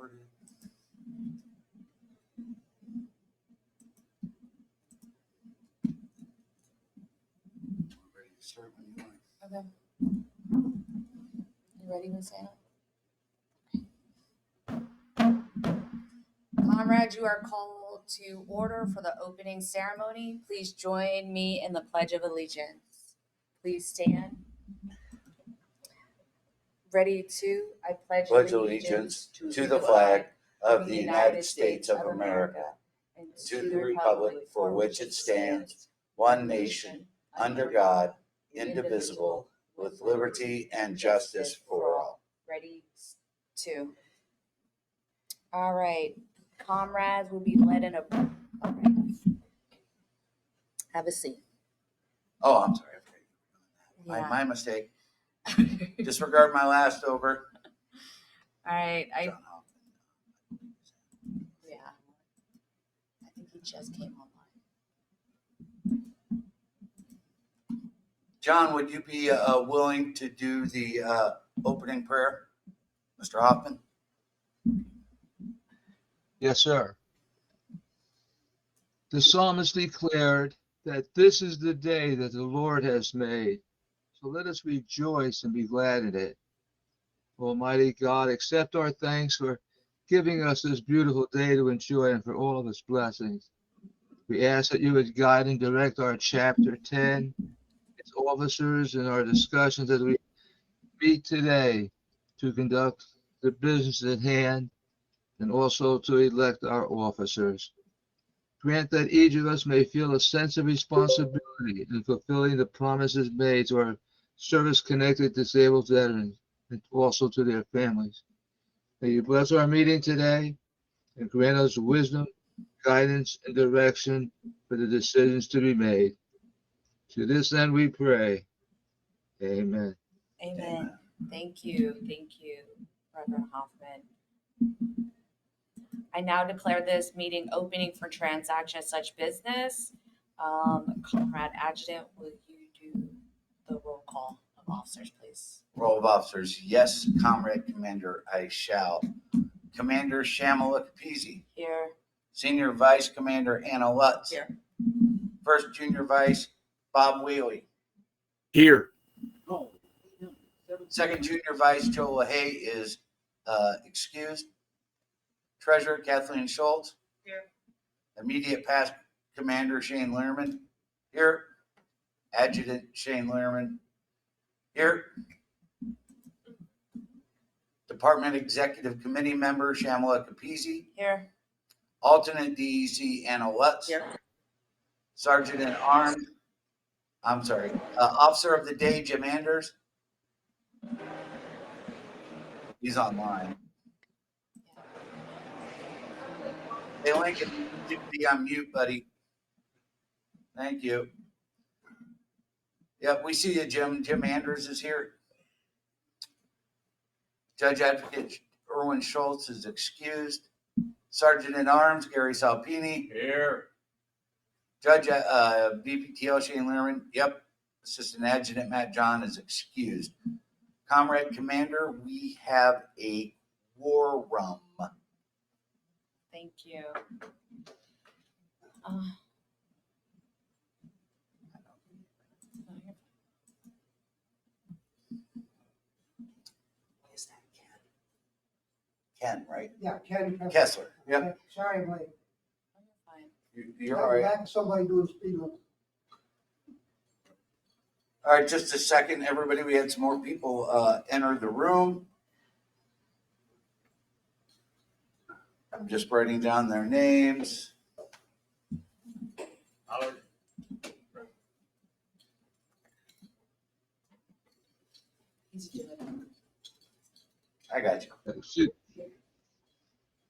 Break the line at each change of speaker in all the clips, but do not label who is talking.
recorded. Ready to start when you want.
Okay. You ready, Miss Anna? Comrades, you are called to order for the opening ceremony. Please join me in the Pledge of Allegiance. Please stand. Ready to, I
Pledge allegiance to the flag of the United States of America and to the republic for which it stands, one nation, under God, indivisible, with liberty and justice for all.
Ready to. All right. Comrades will be led in a. All right. Have a seat.
Oh, I'm sorry.
Yeah.
My mistake. Disregard my last over.
All right.
John Hoffman.
Yeah. I think he just came online.
John, would you be willing to do the opening prayer, Mr. Hoffman?
Yes, sir. The psalmist declared that this is the day that the Lord has made. So let us rejoice and be glad in it. Almighty God, accept our thanks for giving us this beautiful day to enjoy and for all of its blessings. We ask that you would guide and direct our chapter 10, its officers, and our discussions as we meet today to conduct the business at hand and also to elect our officers. Grant that each of us may feel a sense of responsibility in fulfilling the promises made to our service-connected disabled veterans and also to their families. May you bless our meeting today and grant us wisdom, guidance, and direction for the decisions to be made. To this end we pray. Amen.
Amen. Thank you. Thank you, Reverend Hoffman. I now declare this meeting opening for transaction of such business. Comrade Adjutant, will you do the roll call of officers, please?
Roll of officers. Yes, Comrade Commander, I shall. Commander Shamala Capizzi.
Here.
Senior Vice Commander Anna Lutz.
Here.
First Junior Vice Bob Whaley.
Here.
Second Junior Vice Joe LaHaye is excused. Treasurer Kathleen Schultz.
Here.
Immediate Past Commander Shane Lehrman. Here. Adjutant Shane Lehrman. Here. Department Executive Committee Member Shamala Capizzi.
Here.
Alternate DEC Anna Lutz.
Here.
Sergeant at Arms. Officer of the Day Jim Anders. He's online. Hey, Lincoln, you can be on mute, buddy. Thank you. Yep, we see you, Jim. Jim Anders is here. Judge Advocate Erwin Schultz is excused. Sergeant at Arms Gary Salpini. Here. Judge VPTO Shane Lehrman. Yep. Assistant Adjutant Matt John is excused. Comrade Commander, we have a quorum.
Thank you.
Is that Ken? Ken, right?
Yeah, Ken.
Kessler. Yep.
Okay, sorry, I'm late.
You're all right.
Back to somebody doing speed limit.
All right, just a second, everybody. We had some more people enter the room. I'm just writing down their names.
He's doing it.
I got you.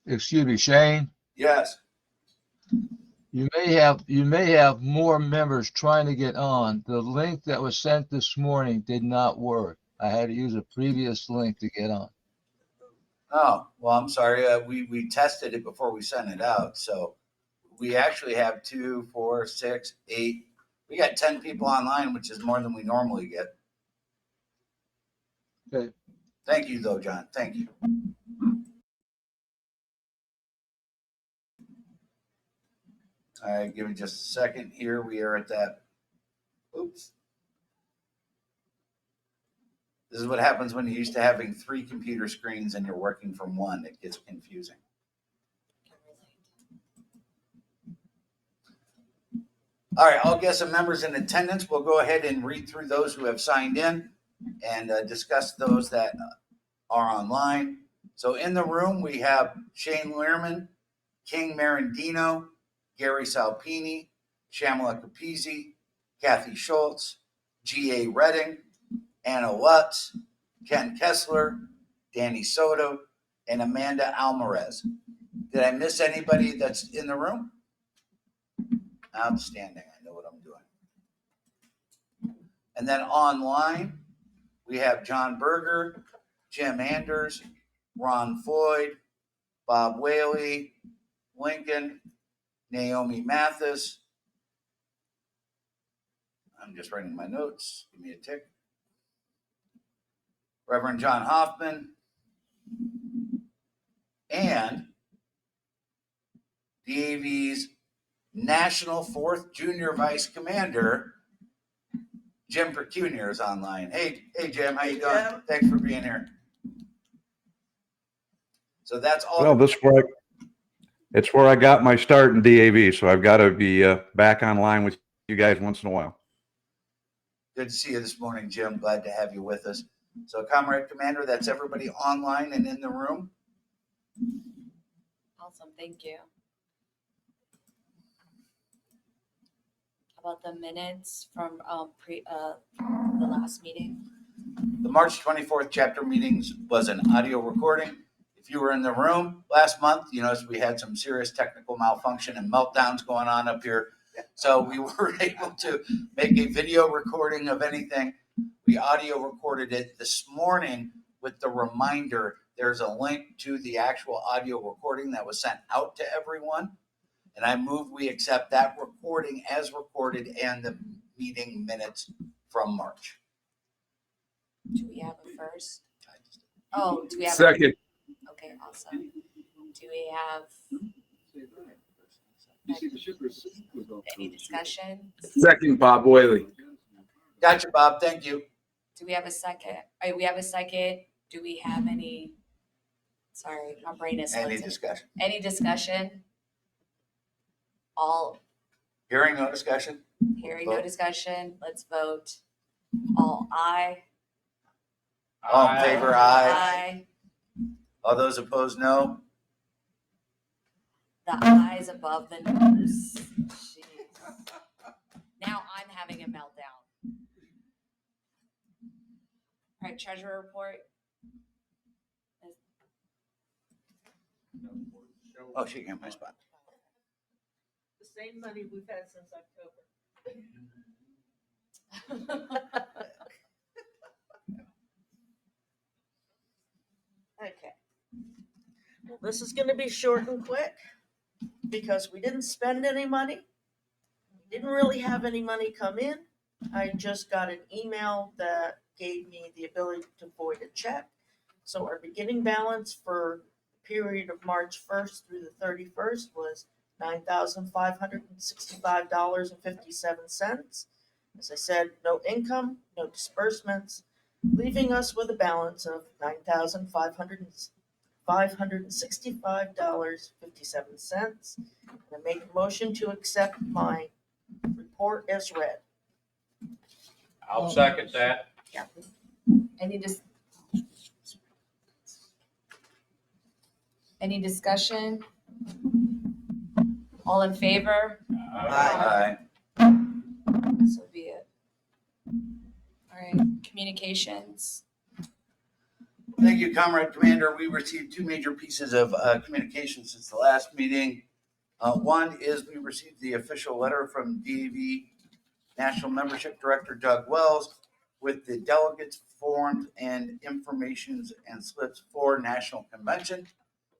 Excuse me, Shane.
Yes.
You may have more members trying to get on. The link that was sent this morning did not work. I had to use a previous link to get on.
Oh, well, I'm sorry. We tested it before we sent it out. So we actually have 2, 4, 6, 8. We got 10 people online, which is more than we normally get.
Okay.
Thank you, though, John. Thank you. All right, give me just a second here. We are at that. Oops. This is what happens when you're used to having 3 computer screens and you're working from one. It gets confusing. All right, all guests and members in attendance, we'll go ahead and read through those who have signed in and discuss those that are online. So in the room, we have Shane Learman, King Marandino, Gary Salpini, Shamala Capizzi, Kathy Schultz, G.A. Redding, Anna Lutz, Ken Kessler, Danny Soto, and Amanda Alvarez. Did I miss anybody that's in the room? Outstanding. I know what I'm doing. And then online, we have John Berger, Jim Anders, Ron Floyd, Bob Whaley, Lincoln, Naomi Mathis. I'm just writing my notes. Give me a tick. Reverend John Hoffman, and DAV's National 4th Junior Vice Commander, Jim Percunier, is online. Hey, Jim, how you doing?
Jim.
Thanks for being here. So that's all.
Well, it's where I got my start in DAV, so I've got to be back online with you guys once in a while.
Good to see you this morning, Jim. Glad to have you with us. So, Comrade Commander, that's everybody online and in the room.
Awesome, thank you. How about the minutes from the last meeting?
The March 24th chapter meetings was an audio recording. If you were in the room last month, you noticed we had some serious technical malfunction and meltdowns going on up here. So we were able to make a video recording of anything. We audio recorded it this morning with the reminder. There's a link to the actual audio recording that was sent out to everyone. And I move we accept that recording as recorded and the meeting minutes from March.
Do we have a first? Oh, do we have?
Second.
Okay, awesome. Do we have any discussion?
Second, Bob Whaley.
Gotcha, Bob. Thank you.
Do we have a second? We have a second. Do we have any? Sorry, my brain is.
Any
splitting.
discussion?
Any discussion? All
Hearing no discussion?
hearing no
Vote.
discussion. Let's vote. All aye.
All in favor, aye.
Aye.
All those opposed, no.
The ayes above the noes. Jeez. Now I'm having a meltdown. All right, treasurer report.
Oh, she got my spot.
The same money we've had since October. Okay. Well, this is gonna be short and quick because we didn't spend any money. We didn't really have any money come in. I just got an email that gave me the ability to void a check. So our beginning balance for the period of March 1st through the 31st was $9,565.57. As I said, no income, no disbursements, leaving us with a balance of $9,565.57. I make a motion to accept my report as read.
I'll second that.
Any discussion? All in favor?
Aye.
So be it. All right, communications.
Thank you, Comrade Commander. We received 2 major pieces of communication since the last meeting. One is we received the official letter from DAV National Membership Director Doug Wells with the delegates forms and informations and slips for National Convention.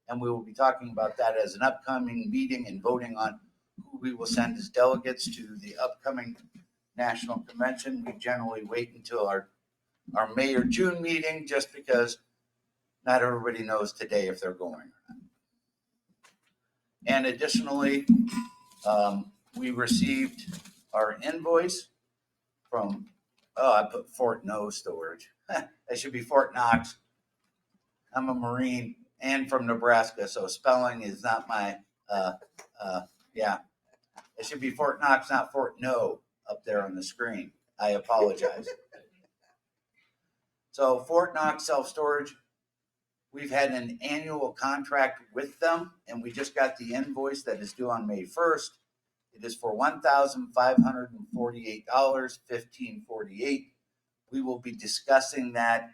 And we will be talking about that as an upcoming meeting and voting on who we will send as delegates to the upcoming National Convention. We generally wait until our May or June meeting just because not everybody knows today if they're going or not. And additionally, We received our invoice from, oh, I put Fort No Storage. That should be Fort Knox. I'm a Marine and from Nebraska, so spelling is not my, yeah. It should be Fort Knox, not Fort No up there on the screen. I apologize. So Fort Knox Self-Storage, we've had an annual contract with them, and we just got the invoice that is due on May 1st. It is for $1,548, $15.48. We will be discussing that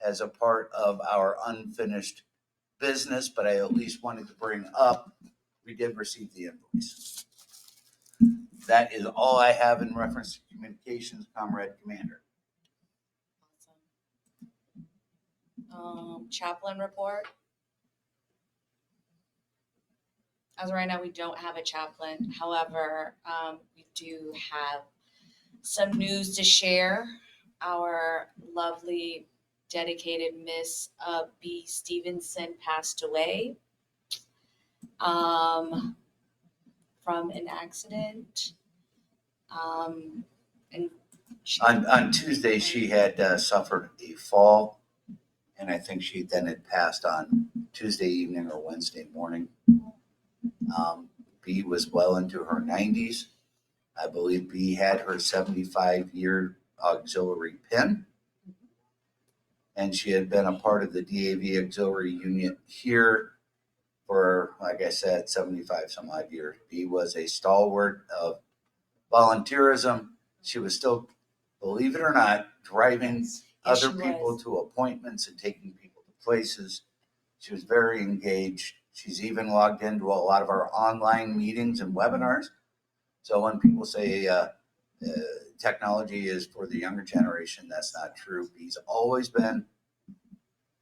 as a part of our unfinished business, but I at least wanted to bring up, we did receive the invoice. That is all I have in reference to communications, Comrade Commander.
Awesome. Chaplain report. As of right now, we don't have a chaplain. However, we do have some news to share. Our lovely, dedicated Miss B. Stevenson passed away from an accident. And
On Tuesday, she had suffered a fall, and I think she then had passed on Tuesday evening or Wednesday morning. B was well into her 90s. I believe B had her 75-year auxiliary pin, and she had been a part of the DAV auxiliary unit here for, like I said, 75 some odd years. B was a stalwart of volunteerism. She was still, believe it or not, driving other people to appointments and taking people to places. She was very engaged. She's even logged into a lot of our online meetings and webinars. So when people say technology is for the younger generation, that's not true. He's always been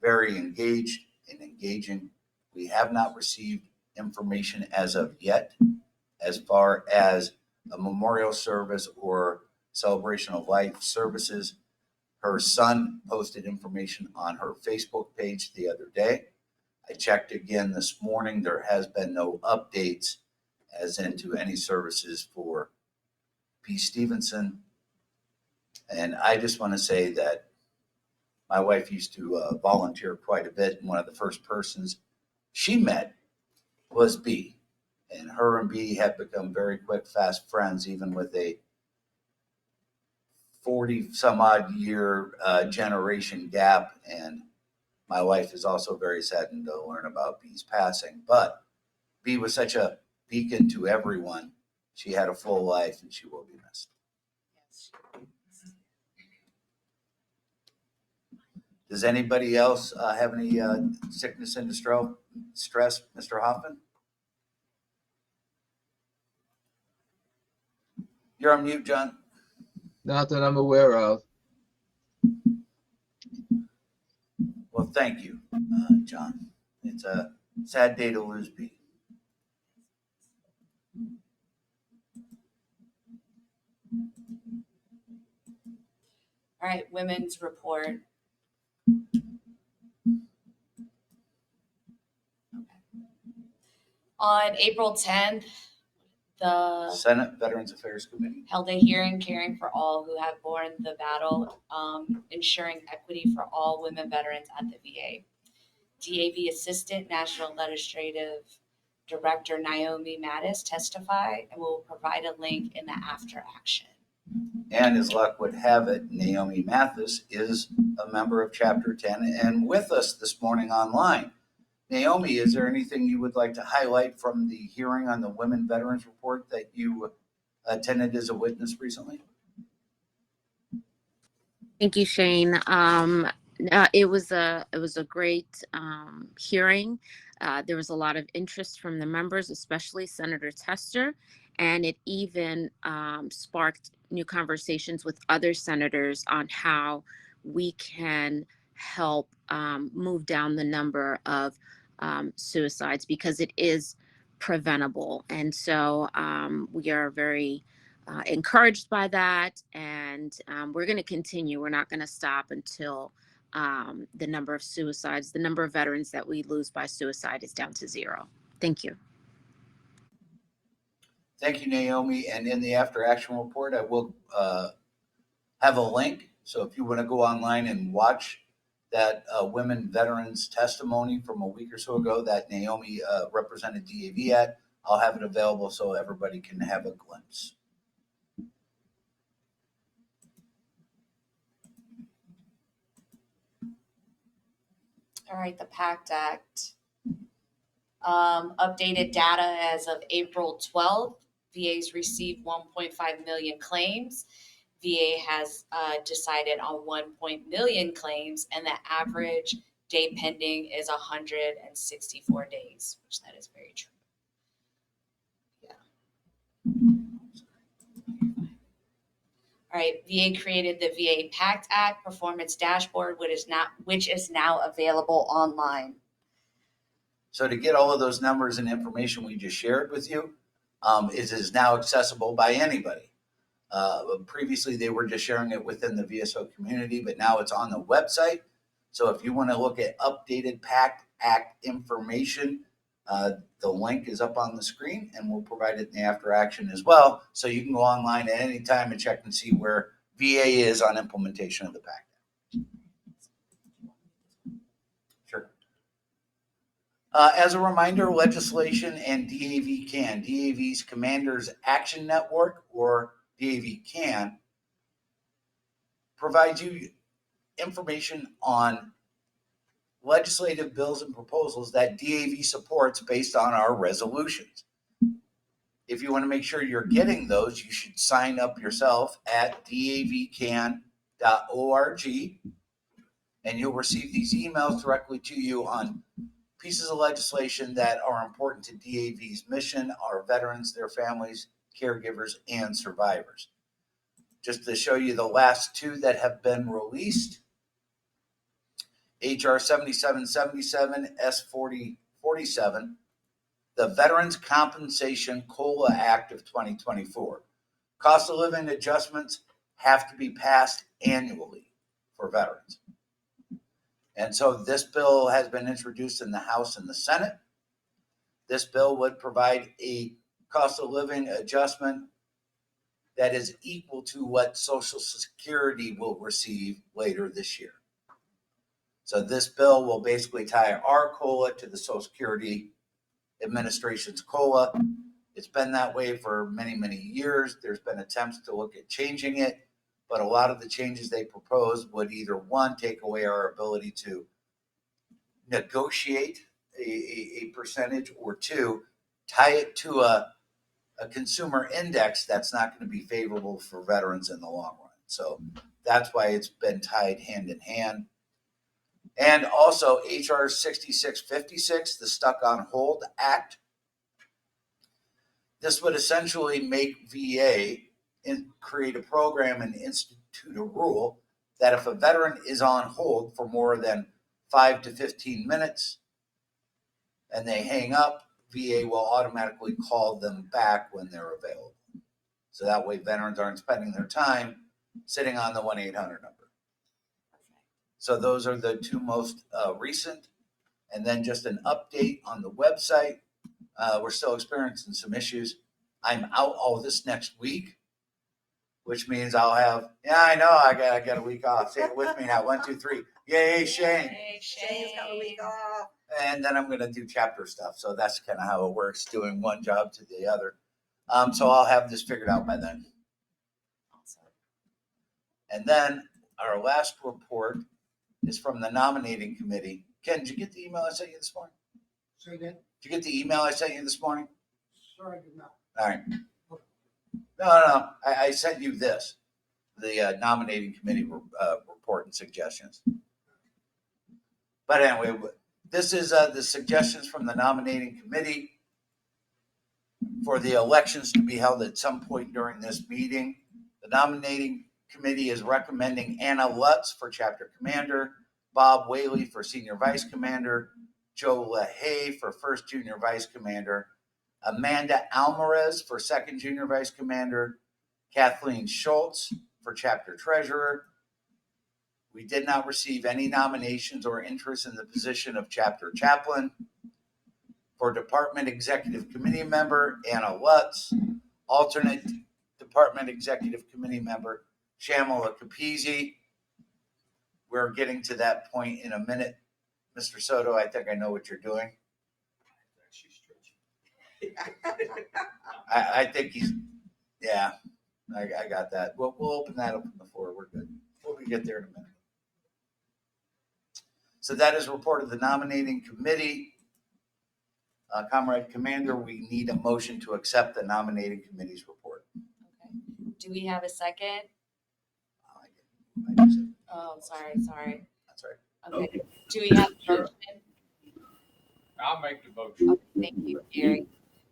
very engaged and engaging. We have not received information as of yet as far as a memorial service or celebration of life services. Her son posted information on her Facebook page the other day. I checked again this morning. There has been no updates as into any services for P. Stevenson. And I just want to say that my wife used to volunteer quite a bit. And one of the first persons she met was B. And her and B have become very quick, fast friends, even with a 40 some odd year generation gap. And my wife is also very saddened to learn about B's passing. But B was such a beacon to everyone. She had a full life and she will be missed. Does anybody else have any sickness and distress, Mr. Hoffman? You're on mute, John.
Not that I'm aware of.
Well, thank you, John. It's a sad day to lose B.
all right, women's report. On April 10th, the
Senate Veterans Affairs Committee.
held a hearing caring for all who have borne the battle, ensuring equity for all women veterans at the VA. DAV Assistant National Legislative Director Naomi Mattis testified and will provide a link in the after action.
And as luck would have it, Naomi Mathis is a member of Chapter 10 and with us this morning online. Naomi, is there anything you would like to highlight from the hearing on the Women Veterans Report that you attended as a witness recently?
Thank you, Shane. It was a great hearing. There was a lot of interest from the members, especially Senator Tester, and it even sparked new conversations with other senators on how we can help move down the number of suicides, because it is preventable. And so we are very encouraged by that, and we're going to continue. We're not going to stop until the number of suicides, the number of veterans that we lose by suicide is down to 0. Thank you.
Thank you, Naomi. And in the after action report, I will have a link. So if you want to go online and watch that women veterans testimony from a week or so ago that Naomi represented DAV at, I'll have it available so everybody can have a glimpse.
All right, the PACT Act. Updated data as of April 12th, VA's received 1.5 million claims. VA has decided on 1 million claims, and the average day pending is 164 days, which that is very true. All right, VA created the VA PACT Act Performance Dashboard, which is now available online.
So to get all of those numbers and information we just shared with you, it is now accessible by anybody. Previously, they were just sharing it within the VSO community, but now it's on the website. So if you want to look at updated PACT Act information, the link is up on the screen, and we'll provide it in the after action as well. So you can go online at any time and check and see where VA is on implementation of the PACT Act. Sure. As a reminder, legislation and DAV CAN, DAV's Commanders Action Network, or DAV CAN, provides you information on legislative bills and proposals that DAV supports based on our resolutions. If you want to make sure you're getting those, you should sign up yourself at davcan.org, and you'll receive these emails directly to you on pieces of legislation that are important to DAV's mission, our veterans, their families, caregivers, and survivors. Just to show you the last two that have been released, HR 7777, S4047, the Veterans Compensation COLA Act of 2024. Cost of living adjustments have to be passed annually for veterans. And so this bill has been introduced in the House and the Senate. This bill would provide a cost of living adjustment that is equal to what Social Security will receive later this year. So this bill will basically tie our COLA to the Social Security Administration's COLA. It's been that way for many, many years. There's been attempts to look at changing it, but a lot of the changes they propose would either, one, take away our ability to negotiate a percentage, or two, tie it to a consumer index that's not going to be favorable for veterans in the long run. So that's why it's been tied hand in hand. And also HR 6656, the Stuck on Hold Act. This would essentially make VA create a program and institute a rule that if a veteran is on hold for more than 5 to 15 minutes and they hang up, VA will automatically call them back when they're available. So that way veterans aren't spending their time sitting on the 1-800 number. So those are the two most recent. And then just an update on the website. We're still experiencing some issues. I'm out all this next week, which means I'll have, I know I got a week off. Say it with me now. 1, 2, 3. Yay, Shane.
Shane's got a week off.
And then I'm going to do chapter stuff. So that's kind of how it works, doing one job to the other. So I'll have this figured out by then. And then our last report is from the nominating committee. Ken, did you get the email I sent you this morning?
Say again?
Did you get the email I sent you this morning?
Sorry, I did not.
All right. No. I sent you this, the nominating committee report and suggestions. But anyway, this is the suggestions from the nominating committee for the elections to be held at some point during this meeting. The nominating committee is recommending Anna Lutz for chapter commander, Bob Whaley for senior vice commander, Joe LaHaye for first junior vice commander, Amanda Alvarez for second junior vice commander, Kathleen Schultz for chapter treasurer. We did not receive any nominations or interest in the position of chapter chaplain. For department executive committee member, Anna Lutz. alternate department executive committee member, Shamala Capizzi. We're getting to that point in a minute. Mr. Soto, I think I know what you're doing. I think he's, yeah, I got that. We'll open that up on the floor. We're good. We'll get there in a minute. So that is report of the nominating committee. Comrade Commander, we need a motion to accept the nominating committee's report.
Okay. Do we have a second?
I just-
Oh, sorry.
That's right.
Okay. Do we have a motion?
I'll make the motion.
Okay, thank you, Gary.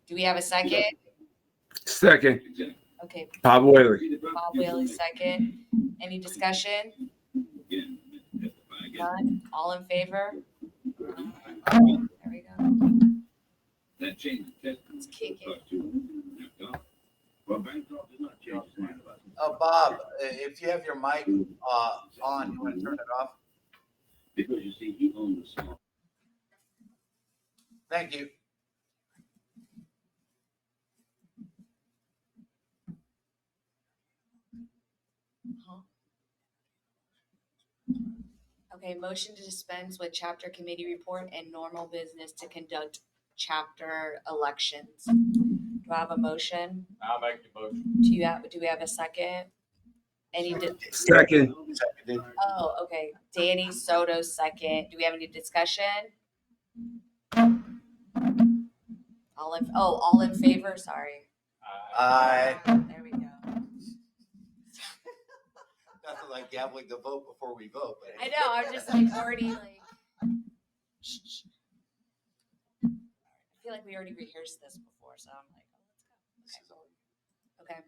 Do we have a second?
Second,
Okay,
Bob Whaley.
Bob Whaley, second. Any discussion? None? All in favor? There we go. Let's kick it.
Bob, if you have your mic on, you want to turn it off?
Because you see, he owned the small.
Thank you.
Okay, motion to dispense with chapter committee report and normal business to conduct chapter elections. Do I have a motion?
I'll make the motion.
Do we have a second? Any,
Second.
Seconded.
oh, okay, Danny Soto, second. Do we have any discussion? All in favor, sorry.
Aye.
There we go.
Nothing like gambling the vote before we vote. But
I know, I'm just like already like. Shh. I feel like we already rehearsed this before, so I'm like, oh, let's go. Okay.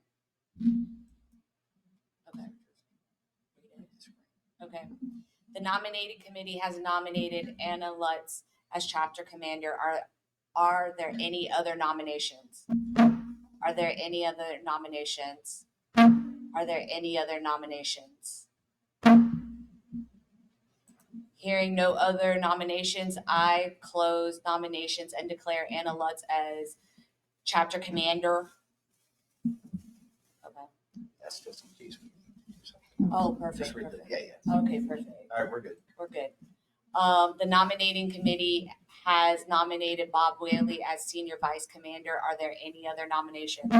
Okay. The nominating committee has nominated Anna Lutz as chapter commander. Are there any other nominations? Are there any other nominations? Are there any other nominations? Hearing no other nominations, I close nominations and declare Anna Lutz as chapter commander. Okay.
that's just in case.
Oh, perfect.
Just read
Perfect.
yeah.
Okay, perfect.
All right, we're good.
We're good. The nominating committee has nominated Bob Whaley as senior vice commander. Are there any other nominations?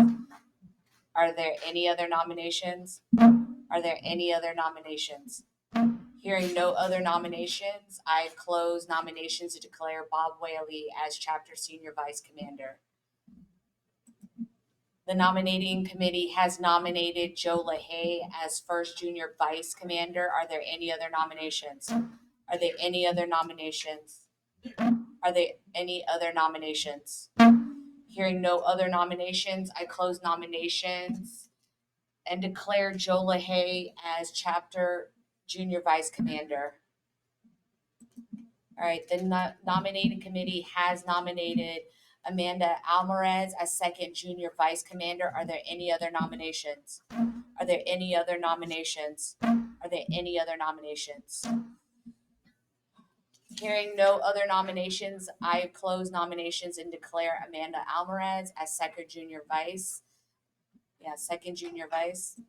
Are there any other nominations? Are there any other nominations? Hearing no other nominations, I close nominations to declare Bob Whaley as chapter senior vice commander. The nominating committee has nominated Joe LaHaye as first junior vice commander. Are there any other nominations? Are there any other nominations? Are there any other nominations? Hearing no other nominations, I close nominations and declare Joe LaHaye as chapter junior vice commander. All right, the nominating committee has nominated Amanda Alvarez as second junior vice commander. Are there any other nominations? Are there any other nominations? Are there any other nominations? Hearing no other nominations, I close nominations and declare Amanda Alvarez as second junior vice. Yeah, second junior vice.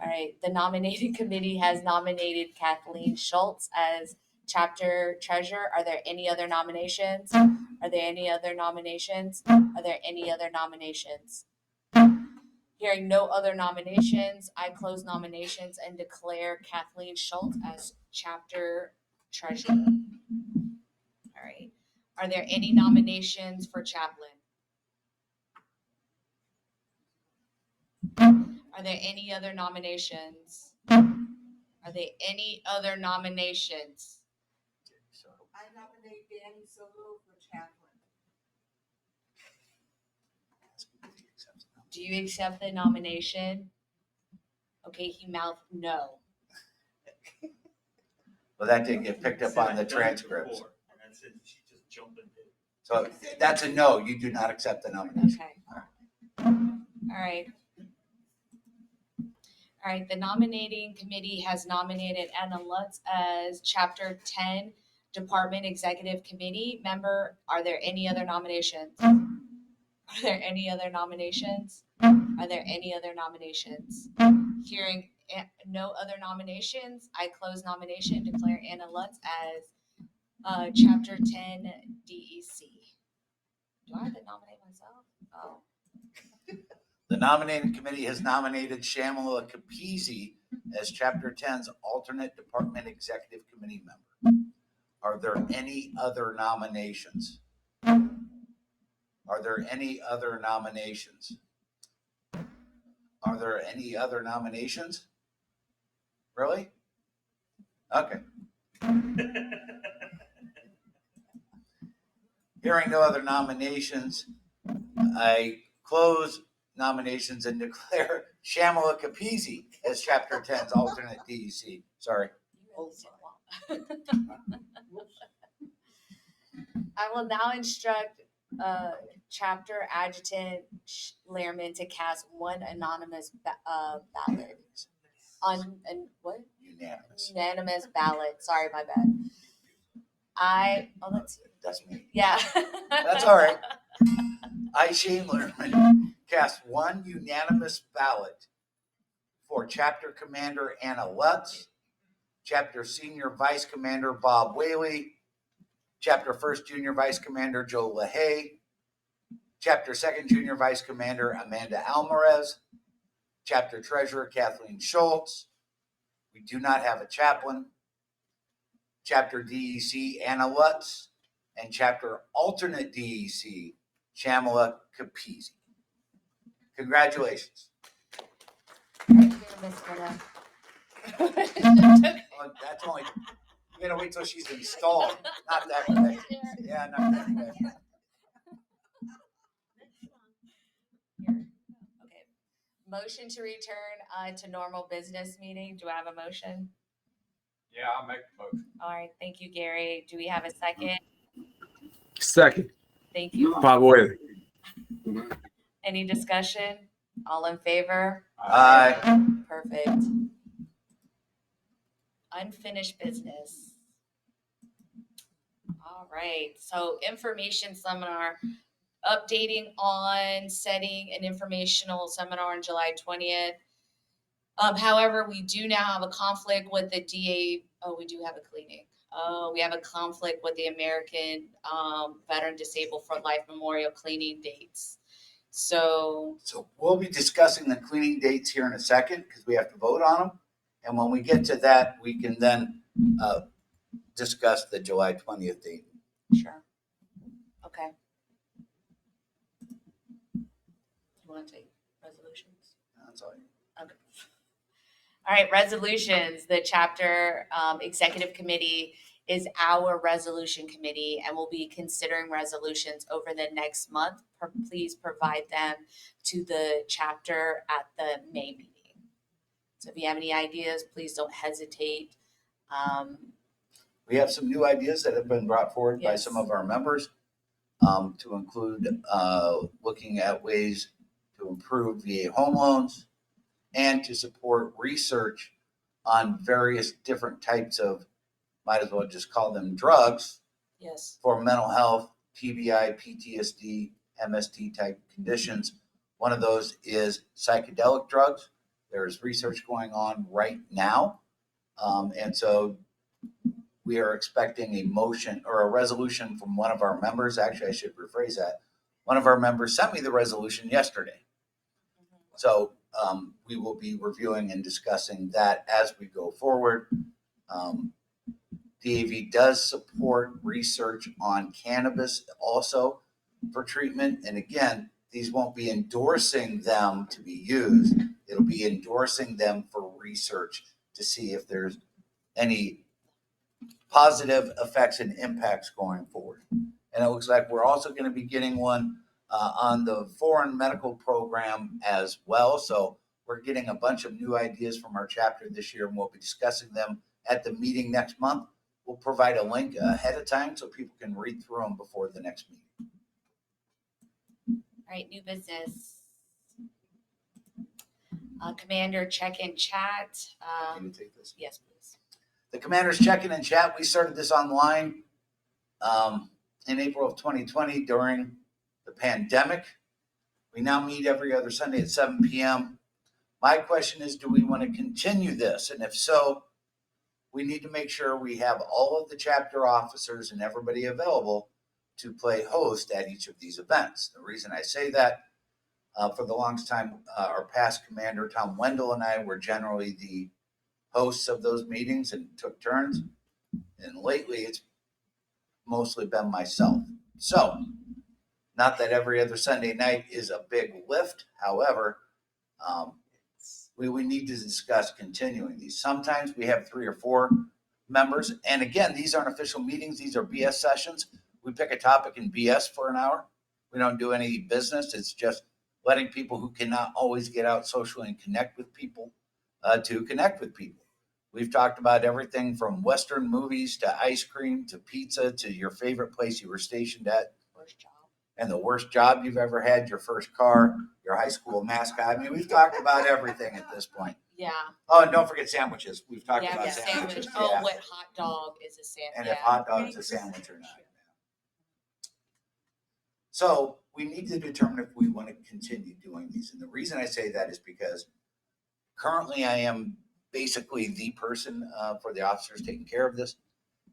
All right, the nominating committee has nominated Kathleen Schultz as chapter treasurer. Are there any other nominations? Are there any other nominations? Are there any other nominations? Hearing no other nominations, I close nominations and declare Kathleen Schultz as chapter treasurer. All right. Are there any nominations for chaplain? Are there any other nominations? Are there any other nominations?
I nominate Danny Soto for chaplain.
Do you accept the nomination? Okay, he mouthed no.
Well, that didn't get picked up on the transcripts. So that's a no. You do not accept the nomination.
Okay. All right. All right, the nominating committee has nominated Anna Lutz as Chapter 10 Department Executive Committee member. Are there any other nominations? Are there any other nominations? Are Are there any other nominations? Hearing no other nominations, I close nomination, declare Anna Lutz as Chapter 10 DEC. Do I have to nominate myself? Oh.
The nominating committee has nominated Shamala Capizzi as Chapter 10's alternate department executive committee member. Are there any other nominations? Are there any other nominations? Are there any other nominations? Really? Okay. Hearing no other nominations, I close nominations and declare Shamala Capizzi as Chapter 10's alternate DEC. Sorry.
I will now instruct Chapter Adjutant Lehrman to cast one anonymous ballot. What? Unanimous ballot. Sorry, my bad. Let's see.
That's me.
Yeah.
That's all right. I, Shane Lehrman, cast one unanimous ballot for Chapter Commander Anna Lutz, Chapter Senior Vice Commander Bob Whaley, Chapter 1st Junior Vice Commander Joe LaHaye, Chapter 2nd Junior Vice Commander Amanda Alvarez, Chapter Treasurer Kathleen Schultz. We do not have a chaplain. Chapter DEC Anna Lutz, and Chapter Alternate DEC Shamala Capizzi. Congratulations. Well, that's only, you gotta wait till she's installed. Not that quick. Yeah, not that quick.
Okay. Motion to return to normal business meeting. Do I have a motion?
Yeah, I'll make the motion.
All right. Thank you, Gary. Do we have a second?
Second.
Thank you.
Bob Whaley.
Any discussion? All in favor?
Aye.
Perfect. Unfinished business. All right. So information seminar, updating on setting an informational seminar on July 20th. However, we do now have a conflict with the DA. Oh, we do have a cleaning. We have a conflict with the American Veteran Disabled for Life Memorial cleaning dates. So
we'll be discussing the cleaning dates here in a second because we have to vote on them. And when we get to that, we can then discuss the July 20th date.
Sure. Okay. You want to take resolutions?
That's all.
Okay. All right, resolutions. The chapter executive committee is our resolution committee, and we'll be considering resolutions over the next month. Please provide them to the chapter at the May meeting. So if you have any ideas, please don't hesitate.
We have some new ideas that have been brought forward by
Yes.
some of our members to include looking at ways to improve VA home loans and to support research on various different types of, might as well just call them drugs,
Yes.
for mental health, TBI, PTSD, MST type conditions. One of those is psychedelic drugs. There's research going on right now. And so we are expecting a motion or a resolution from one of our members. Actually, I should rephrase that. One of our members sent me the resolution yesterday. So we will be reviewing and discussing that as we go forward. DAV does support research on cannabis also for treatment. And again, these won't be endorsing them to be used. It'll be endorsing them for research to see if there's any positive effects and impacts going forward. And it looks like we're also going to be getting one on the foreign medical program as well. So we're getting a bunch of new ideas from our chapter this year, and we'll be discussing them at the meeting next month. We'll provide a link ahead of time so people can read through them before the next meeting.
All right, new business. Commander check-in chat.
Can you take this?
Yes, please.
The commanders check-in and chat. We started this online in April of 2020 during the pandemic. We now meet every other Sunday at 7 p.m. My question is, do we want to continue this? And if so, we need to make sure we have all of the chapter officers and everybody available to play host at each of these events. The reason I say that, for the longest time, our past commander, Tom Wendell, and I were generally the hosts of those meetings and took turns. And lately, it's mostly been myself. So, not that every other Sunday night is a big lift. However, we need to discuss continuing these. Sometimes we have 3 or 4 members. And again, these aren't official meetings. These are BS sessions. We pick a topic and BS for an hour. We don't do any business. It's just letting people who cannot always get out socially and connect with people to connect with people. We've talked about everything from Western movies to ice cream to pizza to your favorite place you were stationed at.
Worst job.
And the worst job you've ever had, your first car, your high school mascot. I mean, we've talked about everything at this point.
Yeah.
Oh, and don't forget sandwiches. We've talked
Yeah,
about
the
sandwiches.
sandwich. Oh,
Yeah.
what hot dog is a sandwich?
And
Yeah.
if hot dog's a sandwich or not. So we need to determine if we want to continue doing these. And the reason I say that is because currently I am basically the person for the officers taking care of this.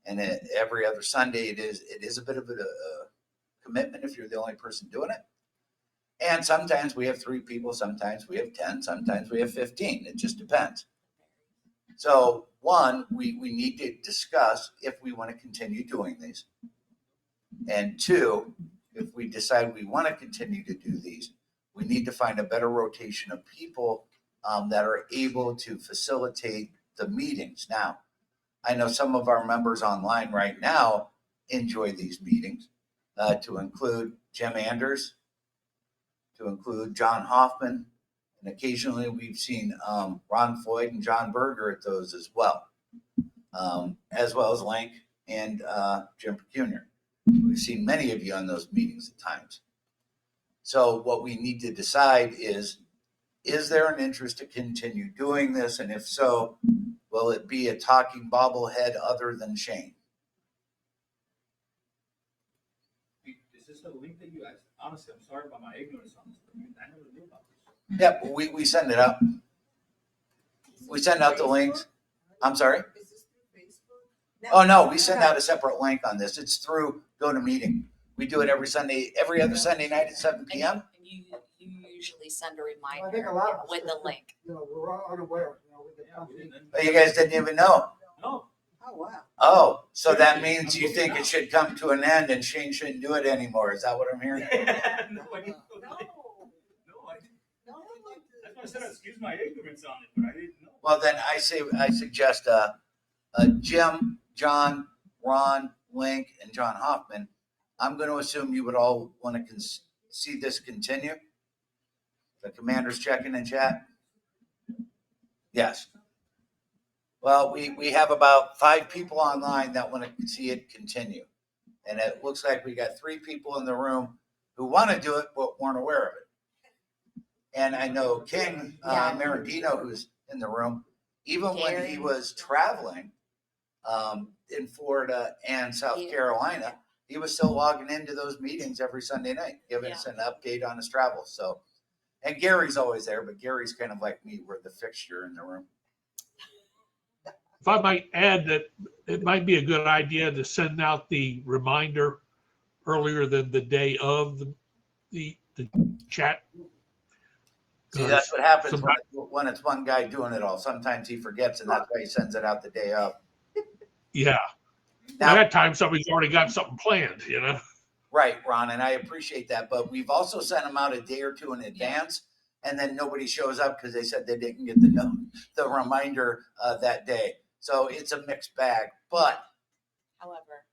And every other Sunday it is a bit of a commitment if you're the only person doing it. And sometimes we have 3 people, sometimes we have 10, sometimes we have 15. It just depends. So one, we need to discuss if we want to continue doing these. And 2, if we decide we want to continue to do these, we need to find a better rotation of people that are able to facilitate the meetings. Now, I know some of our members online right now enjoy these meetings, to include Jim Anders, to include John Hoffman, and occasionally we've seen Ron Floyd and John Berger at those as well as Lank and Jim Jr. We've seen many of you on those meetings at times. So what we need to decide is there an interest to continue doing this? And if so, will it be a talking bobblehead other than Shane?
Is this the link that you guys, honestly, I'm sorry about my ignorance on this, but I never knew about this.
Yep, we send it out. We send out the links. I'm sorry?
Is this through Facebook?
Oh, no, we send out a separate link on this. It's through GoToMeeting. We do it every other Sunday night at 7 p.m.
And you usually send a
Well, I think
reminder
a lot of us
with the
just,
link.
You know, we're all unaware, you know, with the
Yeah, we
company.
didn't.
Oh, you guys didn't even know.
No.
Oh, wow.
Oh, so that means you think it should come to an end and Shane shouldn't do it anymore. Is that what I'm hearing?
No, I didn't.
No.
No, I didn't.
No, I'd like to.
That's why I said excuse my ignorance on it, but I didn't know.
Well, then I suggest Jim, John, Ron, Link, and John Hoffman. I'm going to assume you would all want to see this continue. The commanders checking in chat. Yes. Well, we have about 5 people online that want to see it continue. And it looks like we got 3 people in the room who want to do it but weren't aware of it. And I know King Marandino, who's in the room, even when he was traveling in Florida and South Carolina, he was still logging into those meetings every Sunday night, giving us an update on his travels. So, and Gary's always there, but Gary's kind of like me, we're the fixture in the room.
If I might add that it might be a good idea to send out the reminder earlier than the day of the chat.
See, that's what happens when it's one guy doing it all. Sometimes he forgets, and that's why he sends it out the day of.
Yeah.
Now,
By that time, somebody's already got something planned, you know?
right, Ron, and I appreciate that. But we've also sent them out a day or 2 in advance, and then nobody shows up because they said they didn't get the reminder that day. So it's a mixed bag. But
However,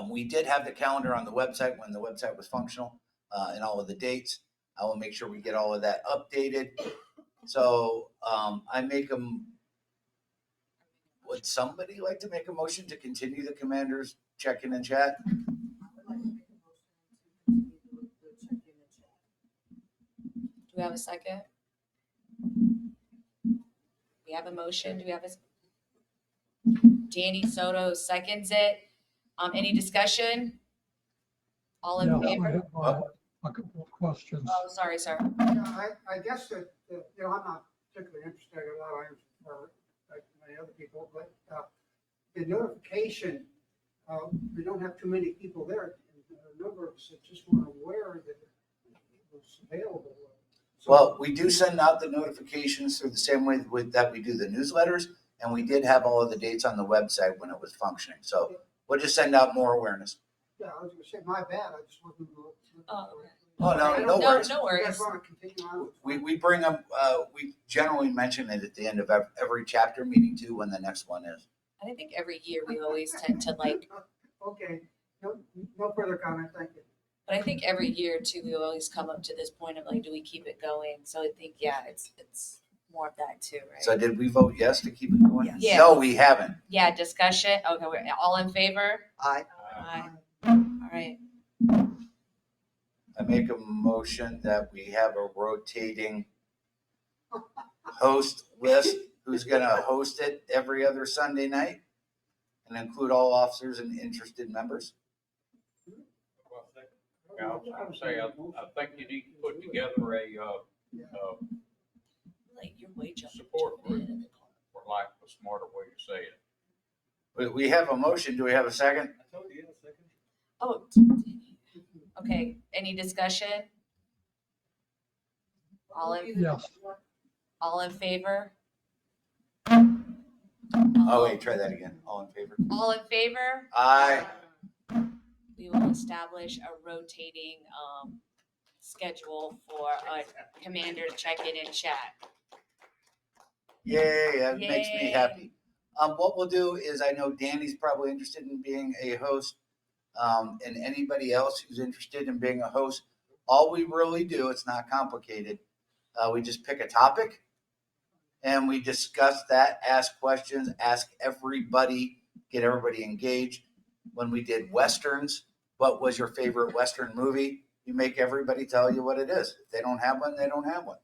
we did have the calendar on the website when the website was functional, and all of the dates. I will make sure we get all of that updated. So I make them. Would somebody like to make a motion to continue the commanders check-in and chat?
I would like to make a motion to continue the check-in and chat.
do we have a second? We have a motion. Do we have a? Danny Soto seconds it. Any discussion? All in favor?
A couple of questions.
Oh, sorry, sir.
I guess that, you know, I'm not particularly interested in a lot of items for like many other people, but the notification, we don't have too many people there. And a number of us that just weren't aware that it was available. So-
Well, we do send out the notifications through the same way that we do the newsletters, and we did have all of the dates on the website when it was functioning. So we'll just send out more awareness.
Yeah, I was gonna say, my bad, I just wasn't.
Oh, okay.
Oh, no worries.
No
You
worries.
guys wanna continue on?
We bring them, we generally mention it at the end of every chapter meeting too, when the next one is.
And I think every year we always tend to like,
Okay, no further comment, thank you.
but I think every year too, we always come up to this point of like, do we keep it going? So I think, yeah, it's more of that too, right?
So did we vote yes to keep it going?
Yes. Yeah.
No, we haven't.
Yeah, discussion. Okay, we're all in favor?
Aye.
Aye. All right.
I make a motion that we have a rotating host list who's gonna host it every other Sunday night and include all officers and interested members.
Yeah, I was gonna say, I think you need to put together a
Like your wage up.
support group, for lack of a smarter way to say it.
We have a motion. Do we have a second?
I told you, a second.
Oh, okay. Any discussion?
Yes.
All in favor?
Oh, wait, try that again. All in favor?
All in favor?
Aye.
We will establish a rotating schedule for a commander to check in and chat.
Yay, that makes me
Yay.
happy. What we'll do is, I know Danny's probably interested in being a host, and anybody else who's interested in being a host. All we really do, it's not complicated. We just pick a topic and we discuss that, ask questions, ask everybody, get everybody engaged. When we did Westerns, what was your favorite Western movie? You make everybody tell you what it is. If they don't have one, they don't have one.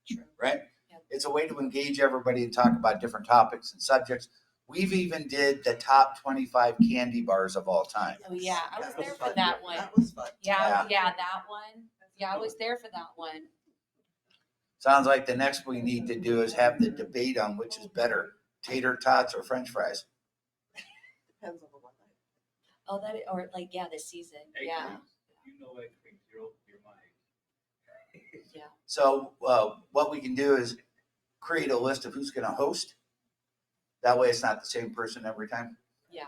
True.
Right?
Yep.
It's a way to engage everybody and talk about different topics and subjects. We've even did the top 25 candy bars of all time.
Oh, yeah, I was there for that one.
That was fun.
Yeah, that one. Yeah, I was there for that one.
Sounds like the next we need to do is have the debate on which is better, tater tots or French fries.
Depends on the one.
Oh, or like, yeah, this season. Yeah.
You know, like, you're my age.
Yeah.
So what we can do is create a list of who's going to host. That way it's not the same person every time.
Yeah.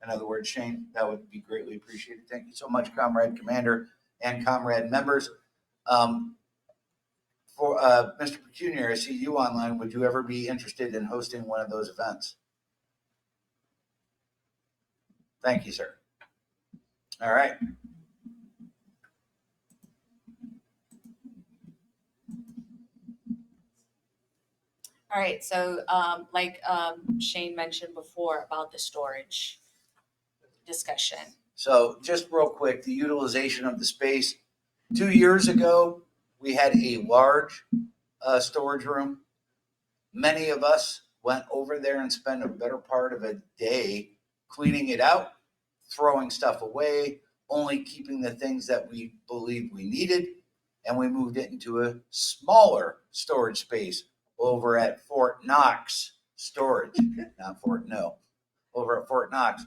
In other words, Shane, that would be greatly appreciated. Thank you so much, Comrade Commander and Comrade members. For Mr. Pecuniary, I see you online. Would you ever be interested in hosting one of those events? Thank you, sir. All right.
All right. So, like Shane mentioned before about the storage discussion.
So just real quick, the utilization of the space. 2 years ago, we had a large storage room. Many of us went over there and spent a better part of a day cleaning it out, throwing stuff away, only keeping the things that we believed we needed. And we moved it into a smaller storage space over at Fort Knox Storage, not Fort No, over at Fort Knox.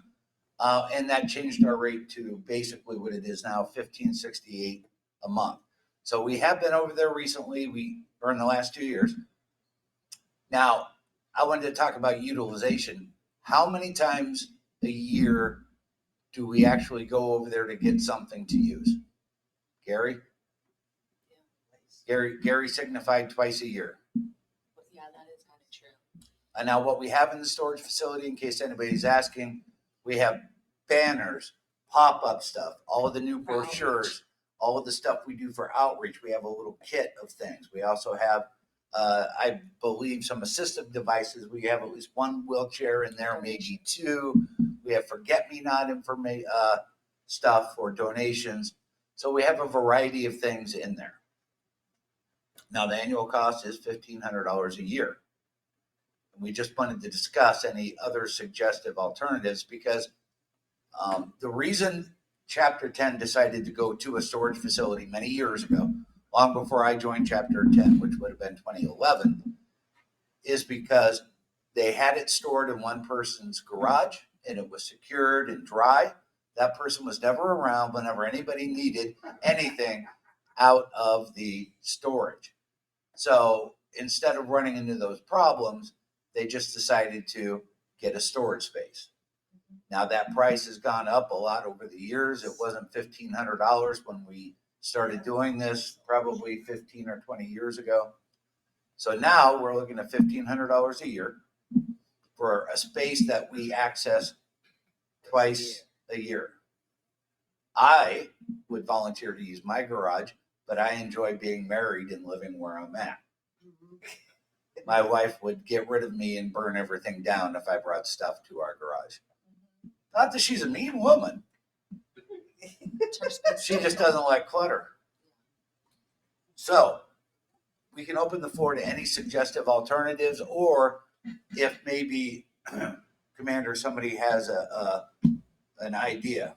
And that changed our rate to basically what it is now, $15.68 a month. So we have been over there recently, or in the last 2 years. Now, I wanted to talk about utilization. How many times a year do we actually go over there to get something to use? Gary? Gary signified twice a year.
Yeah, that is kind of true.
And now what we have in the storage facility, in case anybody's asking, we have banners, pop-up stuff, all of the new brochures, all of the stuff we do for outreach. We have a little kit of things. We also have, I believe, some assistive devices. We have at least one wheelchair in there, maybe two. We have forget-me-not stuff for donations. So we have a variety of things in there. Now, the annual cost is $1,500 a year. We just wanted to discuss any other suggestive alternatives because the reason Chapter 10 decided to go to a storage facility many years ago, long before I joined Chapter 10, which would have been 2011, is because they had it stored in one person's garage and it was secured and dry. That person was never around whenever anybody needed anything out of the storage. So instead of running into those problems, they just decided to get a storage space. Now that price has gone up a lot over the years. It wasn't $1,500 when we started doing this, probably 15 or 20 years ago. So now we're looking at $1,500 a year for a space that we access twice a year. I would volunteer to use my garage, but I enjoy being married and living where I'm at. My wife would get rid of me and burn everything down if I brought stuff to our garage. Not that she's a mean woman. She just doesn't like clutter. So we can open the floor to any suggestive alternatives, or if maybe Commander, somebody has an idea.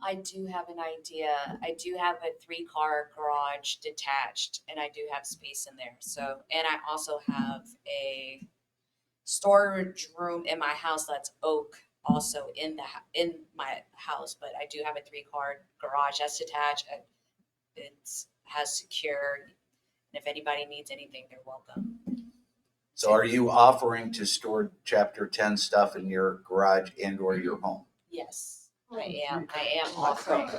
I do have an idea. I do have a 3-car garage detached, and I do have space in there. So, and I also have a storage room in my house that's oak, also in my house. But I do have a 3-car garage that's detached. It has secure. And if anybody needs anything, they're welcome.
So, are you offering to store Chapter 10 stuff in your garage and/or your home?
Yes. I am offering.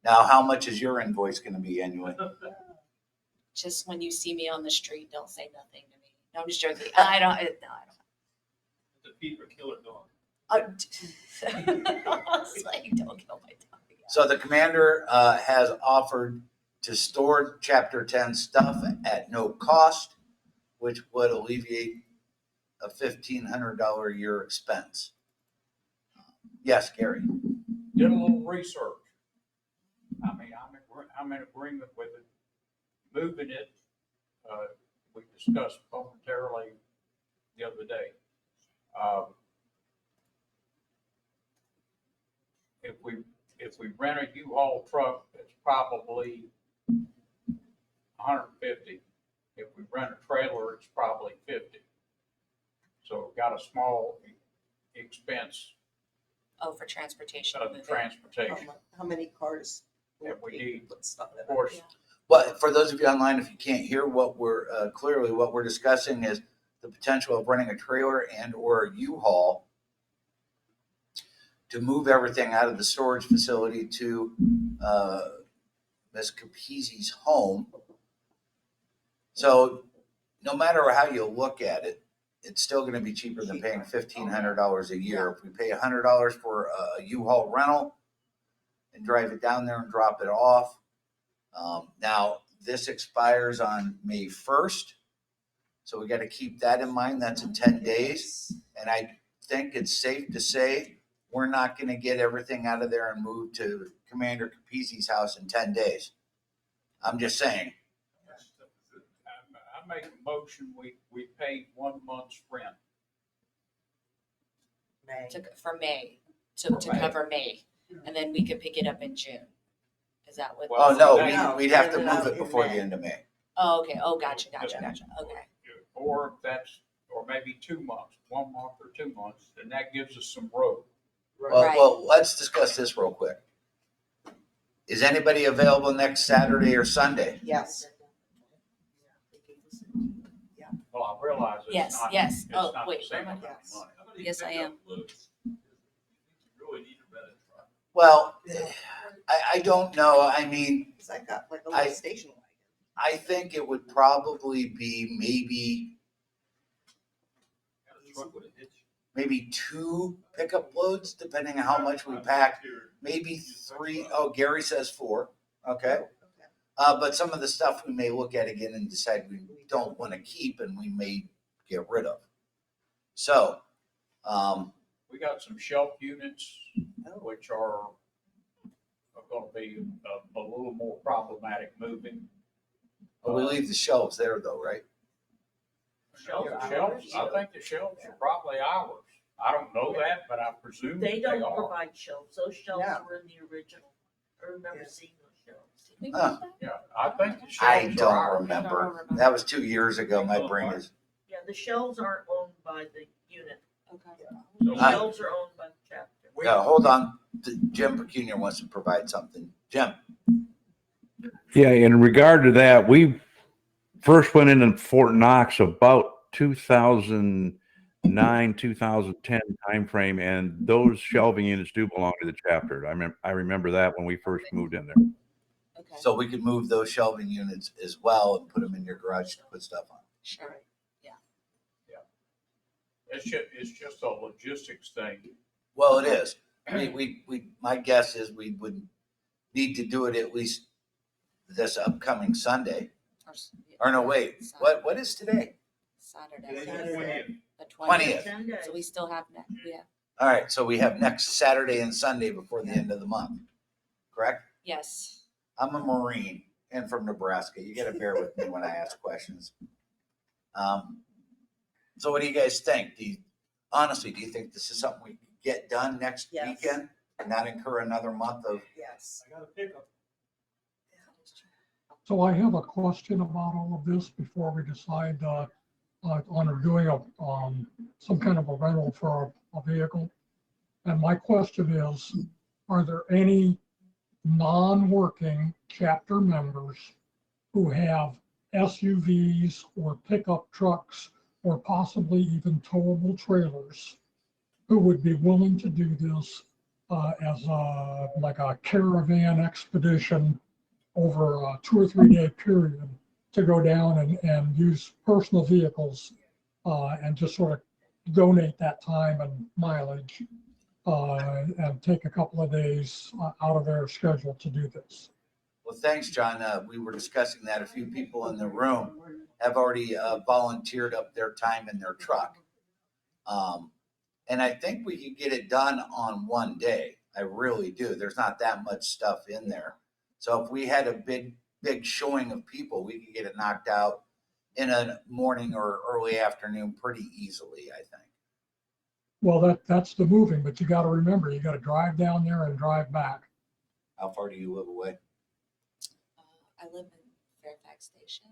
Now, how much is your invoice going to be annually?
Just when you see me on the street, don't say nothing to me. No, I'm just joking. I don't.
The thief or killer dog.
I was like, don't kill my dog.
So the commander has offered to store Chapter 10 stuff at no cost, which would alleviate a $1,500 a year expense. Yes, Gary.
Did a little research. I mean, I'm in agreement with it. Moving it, we discussed momentarily the other day. If we rent a U-Haul truck, it's probably $150. If we rent a trailer, it's probably $50. So we've got a small expense
Oh, for transportation.
of the transportation.
How many cars?
And we need,
Put stuff in
of course,
Well, for those of you online, if you can't hear what we're clearly what we're discussing is the potential of running a trailer and/or a U-Haul to move everything out of the storage facility to Ms. Capizzi's home. So no matter how you look at it, it's still going to be cheaper than paying $1,500 a year. If we pay $100 for a U-Haul rental and drive it down there and drop it off. Now, this expires on May 1st. So we got to keep that in mind. That's in 10 days. And I think it's safe to say we're not going to get everything out of there and move to Commander Capizzi's house in 10 days. I'm just saying.
I make a motion, we pay 1 month's rent.
For May, to cover May, and then we could pick it up in June. Is that what?
Oh,
No,
we'd have to
get it
move
out
it
in
before the
May.
end of May.
Oh, okay. Oh, gotcha. Okay.
Or maybe 2 months, 1 month or 2 months, and that gives us some road.
Right.
Well, let's discuss this real quick. Is anybody available next Saturday or Sunday?
Yes.
Well, I realize it's
Yes,
not.
yes.
It's
Oh,
not
wait,
the same
wait,
amount of
yes.
money.
Yes, I am.
Really need to rent a truck.
Well, I don't know. I mean,
Cause I got like a
I-
little station wagon.
I think it would probably be
Got a truck with a hitch.
maybe 2 pickup loads, depending on how much we pack. Maybe 3. Oh, Gary says 4. Okay. But some of the stuff we may look at again and decide we don't want to keep and we may get rid of. So,
We got some shelf units, which are going to be a little more problematic moving.
we leave the shelves there though, right?
Shelves, I think the shelves are probably ours. I don't know that, but I presume
They
they
don't
are.
provide shelves. Those shelves
Yeah.
were in the original. I remember
Yeah.
seeing those shelves.
Did we
Huh.
do that?
Yeah, I think the
I
shelves
don't
are.
remember. That was 2 years ago. My brain is.
Yeah, the shelves aren't owned by the unit.
Okay.
The
So
shelves are owned by the chapter.
Yeah, hold on. Jim Pecunia wants to provide something. Jim.
Yeah, in regard to that, we first went into Fort Knox about 2009, 2010 timeframe, and those shelving units do belong to the chapter. I remember that when we first moved in there.
Okay.
So we could move those shelving units as well and put them in your garage to put stuff on.
Sure.
it's just a logistics thing.
Well, it is. My guess is we would need to do it at least this upcoming Sunday. Or no, wait, what is today?
Saturday.
Saturday.
The
20th.
10 days.
So we still have, yeah.
All right, so we have next Saturday and Sunday before the end of the month, correct?
Yes.
I'm a Marine and from Nebraska. You gotta bear with me when I ask questions. So what do you guys think? Honestly, do you think this is something we can get done next
Yes.
weekend and not incur another month of?
Yes.
I got a pickup.
So I have a question about all of this before we decide on doing some kind of a rental for a vehicle. And my question is, are there any non-working chapter members who have SUVs or pickup trucks or possibly even towable trailers who would be willing to do this as like a caravan expedition over a 2 or 3 day period to go down and use personal vehicles and just sort of donate that time and mileage and take a couple of days out of their schedule to do this?
Well, thanks, John. We were discussing that. A few people in the room have already volunteered up their time in their truck. And I think we could get it done on one day. I really do. There's not that much stuff in there. So if we had a big showing of people, we could get it knocked out in a morning or early afternoon pretty easily, I think.
Well, that's the moving, but you got to remember, you got to drive down there and drive back.
How far do you live away?
I live in Fairfax Station.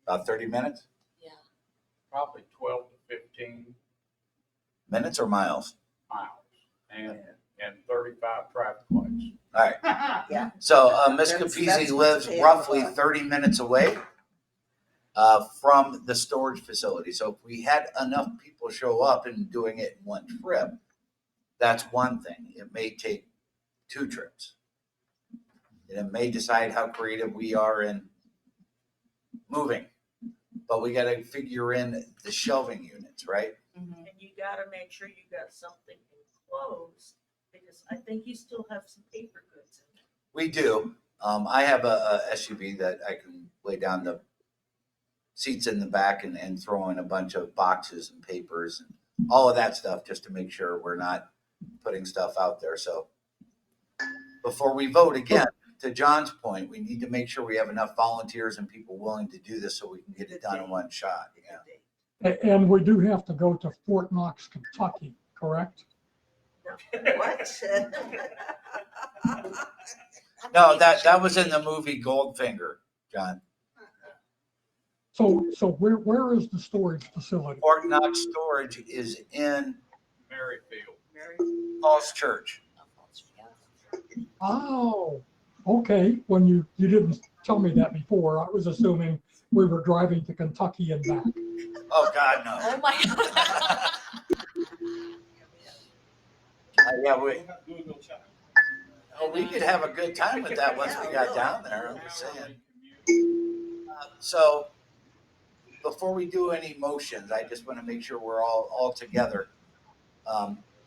About 30 minutes?
Yeah.
Probably 12 to 15
Minutes or miles?
miles and 35 traffic lights.
All right.
Yeah.
So Ms.
That's
Capizzi
what's
lives
tail
roughly
of.
30 minutes away from the storage facility. So if we had enough people show up and doing it in one trip, that's one thing. It may take 2 trips. And it may decide how creative we are in moving. But we got to figure in the shelving units, right?
Mm-hmm.
And you gotta make sure you got something enclosed, because I think you still have some paper goods in there.
We do. I have a SUV that I can lay down the seats in the back and throw in a bunch of boxes and papers and all of that stuff just to make sure we're not putting stuff out there. So before we vote again, to John's point, we need to make sure we have enough volunteers and people willing to do this so we can get it done in one shot. Yeah.
And we do have to go to Fort Knox, Kentucky, correct?
What?
No, that was in the movie Goldfinger, John.
So where is the storage facility?
Fort Knox Storage is in
Maryfield.
Falls Church.
Oh, okay. When you didn't tell me that before, I was assuming we were driving to Kentucky and back.
Oh, God, no.
Oh my God.
Yeah,
Do
we could have a good time with that once we got down there, I'm just saying. So before we do any motions, I just want to make sure we're all together.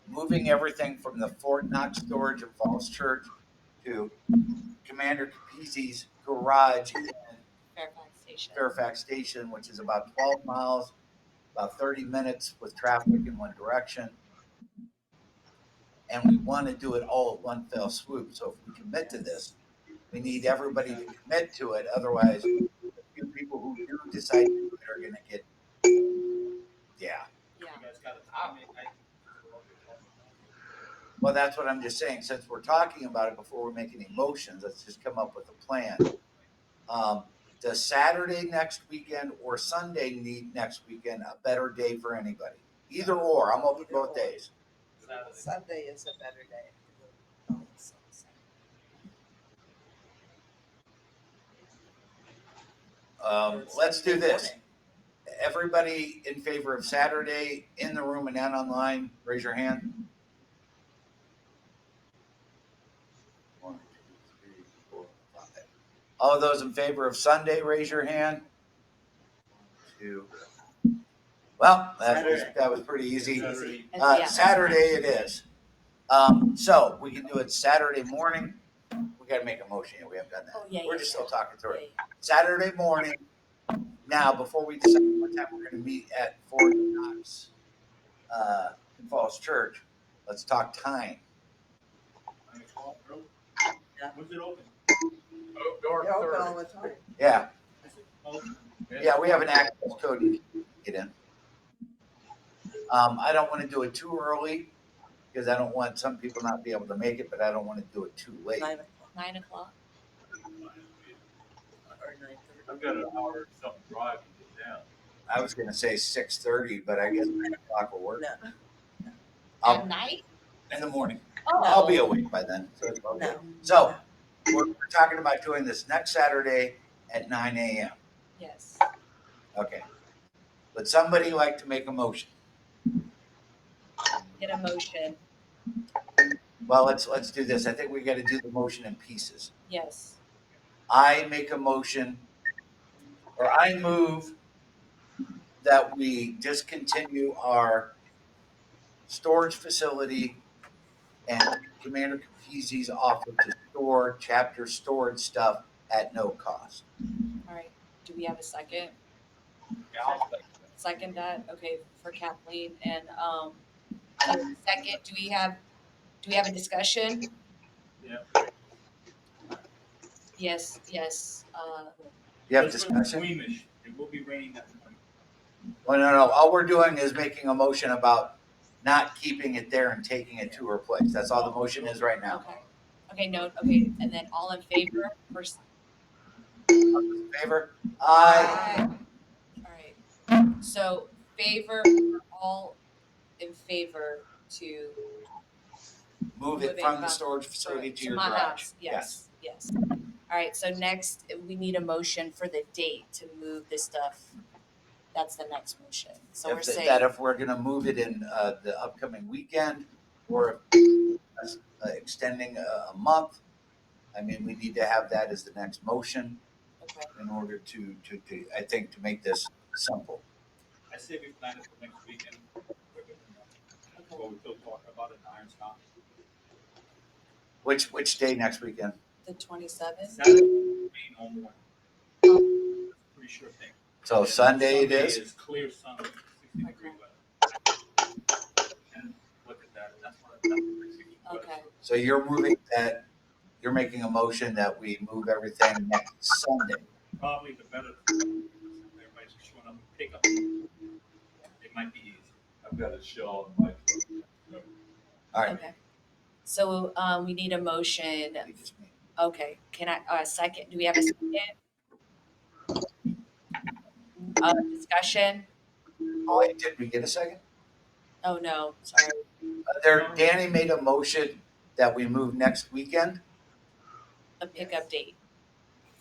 Moving everything from the Fort Knox storage in Falls Church to Commander Capizzi's garage in Fairfax Station, which is about 12 miles, about 30 minutes with traffic in one direction. And we want to do it all at one fell swoop. So if we commit to this, we need everybody to commit to it. Otherwise, the few people who do decide to do it are going to get
got a topic.
Well, that's what I'm just saying. Since we're talking about it before we make any motions, let's just come up with a plan. Does Saturday next weekend or Sunday next weekend a better day for anybody? Either or. I'm open both days.
Sunday is a better day.
Let's do this. Everybody in favor of Saturday in the room and not online, raise your hand. 1, 2, 3, 4, 5. All those in favor of Sunday, raise your hand. 2. Well, that was pretty easy.
Yeah.
Saturday it is. So we can do it Saturday morning. We got to make a motion here. We haven't done that.
Oh, yeah,
We're
yeah,
just
yeah.
still talking through it.
Yeah,
Saturday morning. Now, before we decide what time we're going to meet at Fort Knox Falls Church, let's talk time.
When's it open?
Dark
They're open
30.
all the time.
Yeah,
Open.
yeah, we have an access code you can get in. I don't want to do it too early because I don't want some people not be able to make it, but I don't want to do it too late.
9 o'clock
9 o'clock.
or 9:30.
I've got an hour or something drive to get down.
I was going to say 6:30, but I guess 9 o'clock will work.
No,
At night?
In the morning.
Oh.
I'll be awake by then. So, it's okay.
no.
So we're talking about doing this next Saturday at 9 a.m.
Yes.
Okay. Would somebody like to make a motion?
Get a motion.
Well, let's do this. I think we got to do the motion in pieces.
Yes.
I make a motion, or I move that we discontinue our storage facility and Commander Capizzi's offer to store chapter storage stuff at no cost.
All right. Do we have a second?
Yeah, I'll second that.
Second that? Okay, for Kathleen. And second, do we have a discussion?
Yeah.
Yes, yes.
You have
Just for the
discussion?
squeamish, it will be raining that morning.
Well, no. All we're doing is making a motion about not keeping it there and taking it to her place. That's all the motion is right now.
Okay. Okay, no, okay, and then all in favor for
In favor? Aye.
All right. So favor, all in favor to
Move it from the storage facility to your
my
garage.
house. Yes, yes. All right, so next we need a motion for the date to move this stuff. That's the next motion. So we're saying.
That if we're gonna move it in the upcoming weekend or extending a month, I mean, we need to have that as the next motion
Okay.
in order to I think, to make this simple.
I say we plan it for next weekend. Well, we're still talking about it in Irons County.
Which day next weekend?
The 27th?
Saturday, rain all morning. Pretty sure thing.
So Sunday it is?
Sunday is clear Sunday, 60-degree weather. And look at that, that's what that's 60 weather.
Okay.
So you're making a motion that we move everything next Sunday.
Probably the better, everybody's showing up and pick up. It might be easy. I've got a shell on my truck.
All right.
Okay. So we need a motion. Okay, can I, second, do we have a second? Discussion?
Oh, wait, did we get a second?
Oh, no, sorry.
Danny made a motion that we move next weekend.
The pickup date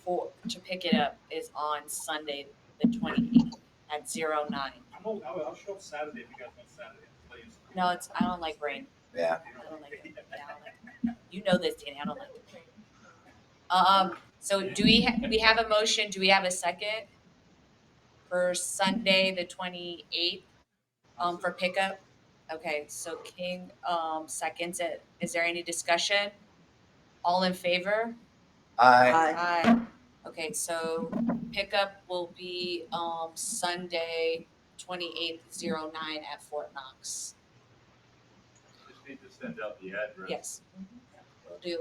to pick it up is on Sunday, the 28th at 09.
I'll show up Saturday if you guys want Saturday, please.
No, I don't like rain.
Yeah.
I don't like it. Yeah, I don't like it. You know this, Danny, I don't like it. So do we have a motion? Do we have a second for Sunday, the 28th, for pickup? Okay, so King, seconds it. Is there any discussion? All in favor?
Aye.
Aye. Okay, so pickup will be, Sunday, 28th, 09 at Fort Knox.
Just need to send out the address.
Yes.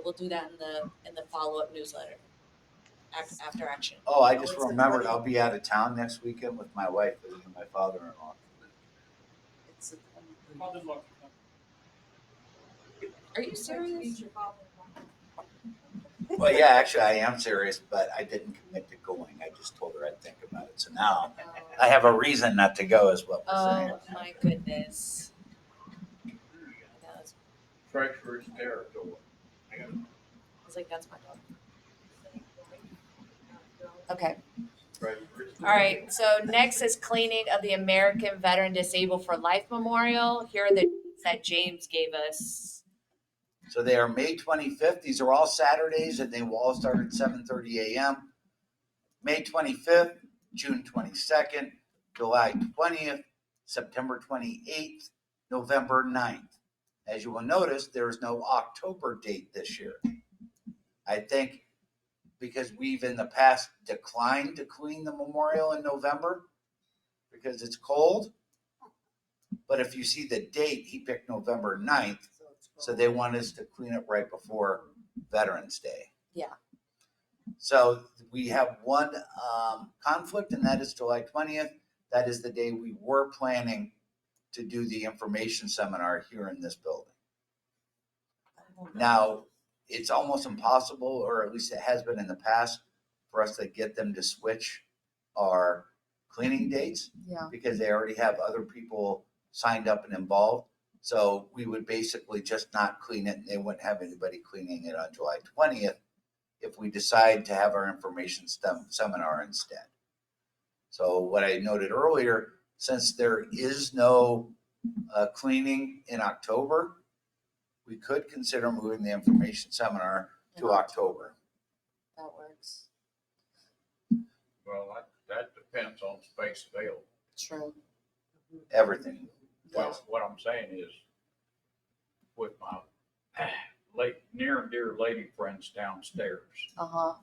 We'll do that in the follow-up newsletter. After action.
Oh, I just remembered I'll be out of town next weekend with my wife visiting my father-in-law.
Are you serious?
Well, yeah, actually, I am serious, but I didn't commit to going. I just told her I'd think about it. So now I have a reason not to go, is what we're saying.
Oh my goodness. That was,
Treacherous territory.
I was like, that's my dog. Okay.
Treacherous.
All right. So next is cleaning of the American Veteran Disabled for Life Memorial. Here are the dates that James gave us.
So they are May 25th. These are all Saturdays, and they will all start at 7:30 a.m. May 25th, June 22nd, July 20th, September 28th, November 9th. As you will notice, there is no October date this year. I think because we've in the past declined to clean the memorial in November because it's cold. But if you see the date, he picked November 9th. So they want us to clean it right before Veterans Day.
Yeah.
So we have one conflict, and that is July 20th. That is the day we were planning to do the information seminar here in this building. Now, it's almost impossible, or at least it has been in the past, for us to get them to switch our cleaning dates.
Yeah.
Because they already have other people signed up and involved. So we would basically just not clean it, and they wouldn't have anybody cleaning it on July 20th if we decide to have our information seminar instead. So what I noted earlier, since there is no cleaning in October, we could consider moving the information seminar to October.
That works.
Well, that depends on space available.
True.
Everything.
Well, what I'm saying is, with my near and dear lady friends downstairs,
Uh-huh.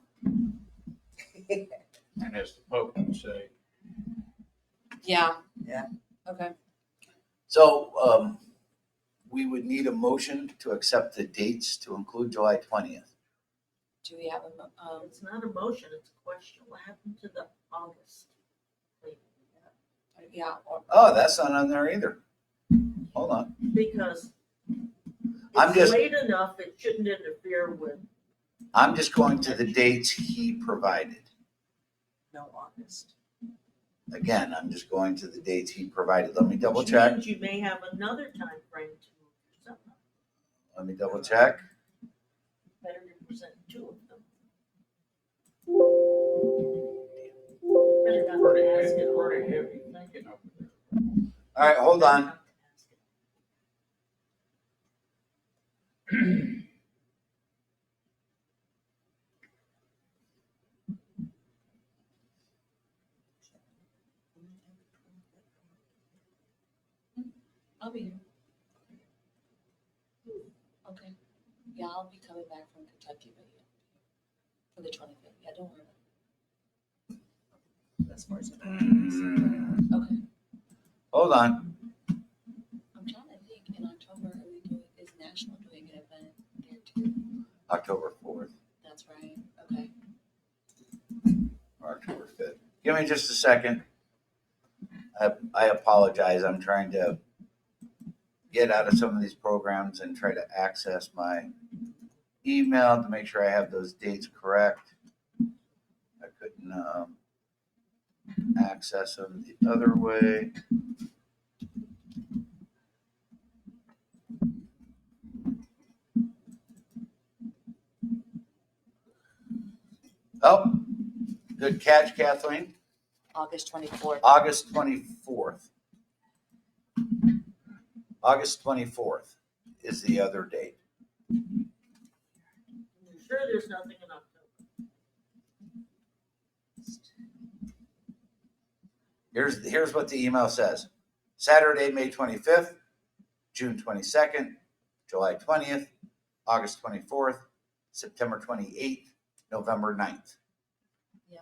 and as the Pope would say,
Yeah.
Yeah.
Okay.
So we would need a motion to accept the dates to include July 20th.
Do we have
It's not a motion, it's a question. What happened to the August?
yeah.
Oh, that's not on there either. Hold on.
Because
I'm
it's
just-
late enough, it shouldn't interfere with
I'm just going to the dates he provided.
no August.
Again, I'm just going to the dates he provided. Let me double
Which
check.
means you may have another time frame to move your seminar.
Let me double check.
Better to present two of them.
pretty heavy thinking over there.
All right, hold on.
I'll be here. Okay. Yeah, I'll be coming back from Kentucky, but yeah. For the 25th. Yeah, don't worry about it. As far as okay.
Hold on.
I'm trying to think, in October, are we doing, is National doing an event there too?
October 4th
That's right. Okay.
or October 5th. Give me just a second. I apologize. I'm trying to get out of some of these programs and try to access my email to make sure I have those dates correct. I couldn't access them the other way. Oh, good catch, Kathleen.
August 24th.
August 24th. August 24th is the other date.
You're sure there's nothing in October?
Here's what the email says. Saturday, May 25th, June 22nd, July 20th, August 24th, September 28th, November 9th.
Yeah.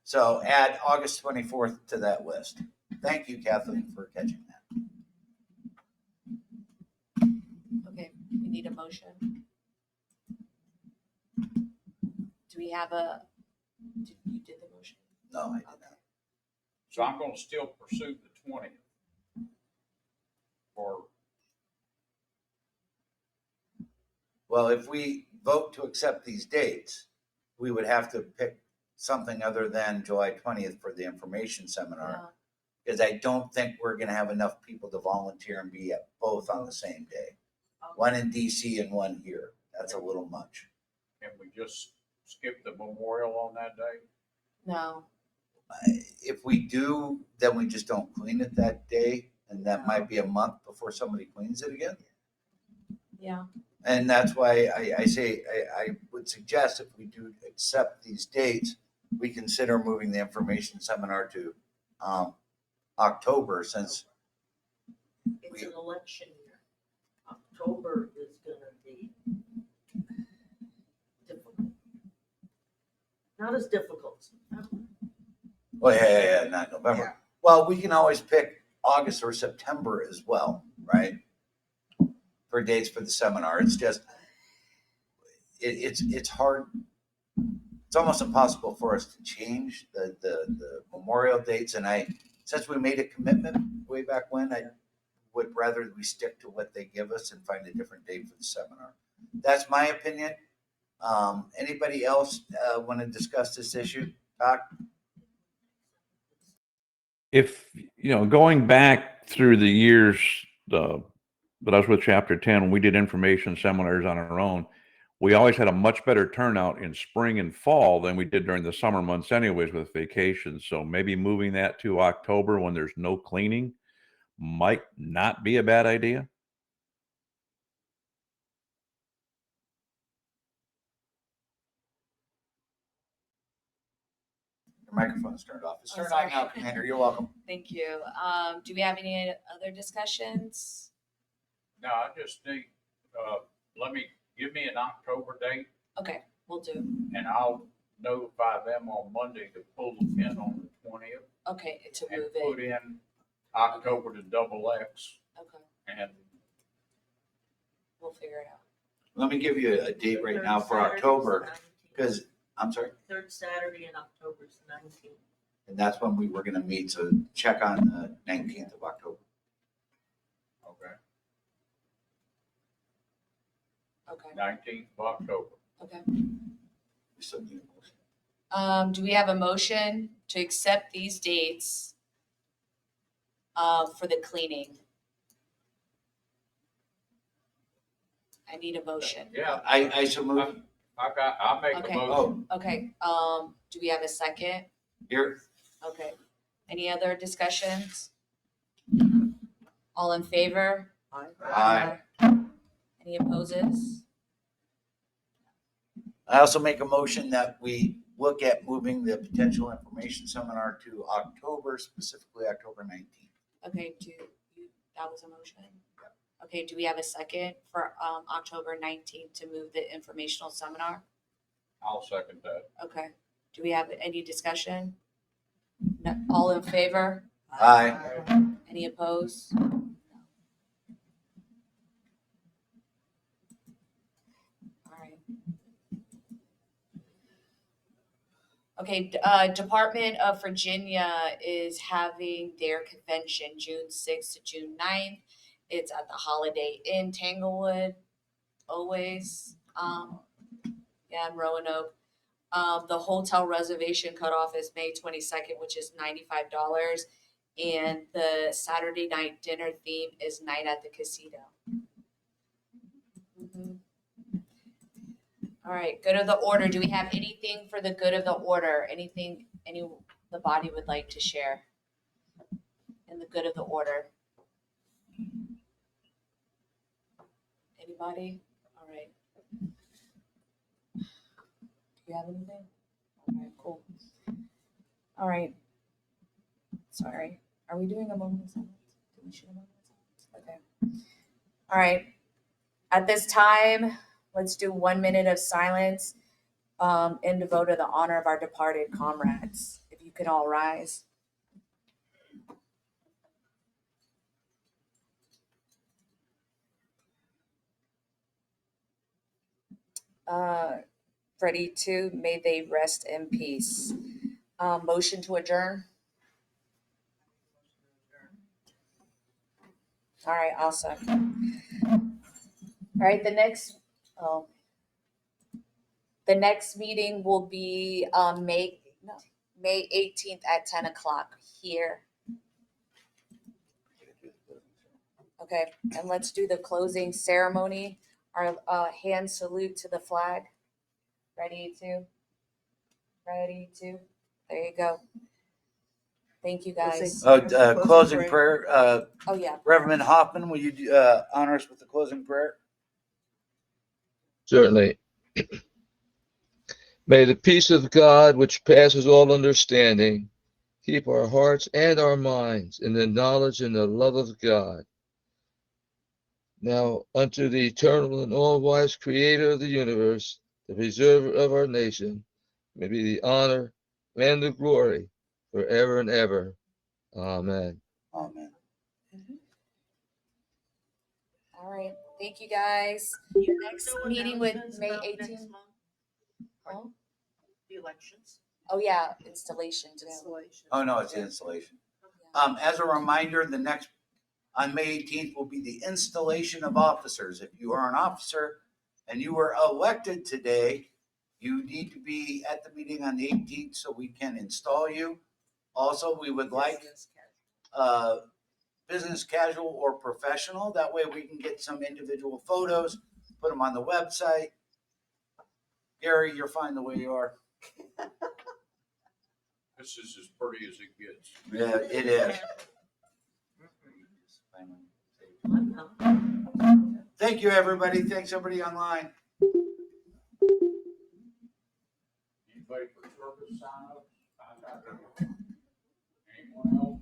So add August 24th to that list. Thank you, Kathleen, for catching that.
Okay, we need a motion. Do we have you did the motion?
No, I did not.
So I'm gonna still pursue the 20th.
Well, if we vote to accept these dates, we would have to pick something other than July 20th for the information seminar. Because I don't think we're gonna have enough people to volunteer and be at both on the same day. One in DC and one here. That's a little much.
Can we just skip the memorial on that day?
No,
If we do, then we just don't clean it that day, and that might be a month before somebody cleans it again.
yeah,
And that's why I say, I would suggest if we do accept these dates, we consider moving the information seminar to October, since
It's an election year. October is gonna be difficult. Not as difficult.
well, yeah, not November. Well, we can always pick August or September as well, right? For dates for the seminar. It's just, it's hard. It's almost impossible for us to change the memorial dates. And since we made a commitment way back when, I would rather we stick to what they give us and find a different date for the seminar. That's my opinion. Anybody else want to discuss this issue? Doc?
If, going back through the years, that I was with Chapter 10, when we did information seminars on our own, we always had a much better turnout in spring and fall than we did during the summer months anyways with vacations. So maybe moving that to October when there's no cleaning might not be a bad idea.
Your microphone's turned off. It's
Oh,
turned
sorry.
on now, Commander. You're welcome.
thank you. Do we have any other discussions?
No, I just need, give me an October date,
Okay, we'll do.
and I'll notify them on Monday to pull the pin on the 20th
Okay, to
and
move
put
it.
in October to double X,
Okay,
and
we'll figure it out.
Let me give you a date right now for October, because, I'm sorry,
Third Saturday in October is 19th.
and that's when we were gonna meet, so check on the 19th of October.
okay,
Okay,
19th of October.
okay.
We still need a motion.
Do we have a motion to accept these dates for the cleaning? I need a motion.
Yeah,
I so move.
I'll make
Okay.
a motion.
Oh,
Okay, do we have a second?
here,
Okay. Any other discussions? All in favor?
Aye.
Any opposes?
I also make a motion that we look at moving the potential information seminar to October, specifically October 19th.
Okay, that was a motion? Okay, do we have a second for October 19th to move the informational seminar?
I'll second that.
Okay, do we have any discussion? No, all in favor?
Aye.
Any opposed? All right. Okay, Department of Virginia is having their convention June 6th to June 9th. It's at the Holiday Inn Tanglewood, always. In Roanoke. The hotel reservation cutoff is May 22nd, which is $95. And the Saturday night dinner theme is Night at the Casino. All right, good of the order. Do we have anything for the good of the order? Anything the body would like to share in the good of the order? Anybody? All right. Do you have anything? Okay, cool. All right. Sorry. Are we doing a moment of silence? Did we shoot a moment of silence? Okay. All right. At this time, let's do 1 minute of silence in devote to the honor of our departed comrades. If you could all rise. Ready to, may they rest in peace. Motion to adjourn. All right, awesome. All right, the next, Oh. The next meeting will be May 18th at 10 o'clock here. Okay, and let's do the closing ceremony. Our hand salute to the flag. Ready to? There you go. Thank you, guys.
Closing prayer.
Oh, yeah.
Reverend Hoffman, will you honor us with the closing prayer?
Certainly. May the peace of God, which passes all understanding, keep our hearts and our minds in the knowledge and the love of God. Now unto the eternal and all-wise creator of the universe, the preserver of our nation, may be the honor and the glory forever and ever. Amen.
Amen.
All right. Thank you, guys. Next meeting with May 18th. Oh,
The elections.
oh yeah, installation too.
Oh, no, it's the installation. As a reminder, the next, on May 18th, will be the installation of officers. If you are an officer and you were elected today, you need to be at the meeting on the 18th so we can install you. Also, we would like business casual or professional. That way we can get some individual photos, put them on the website. Gary, you're fine the way you are.
This is as pretty as it gets.
Yeah, it is. Thank you, everybody. Thanks, everybody online.
Anybody for service sign ups? Anyone else?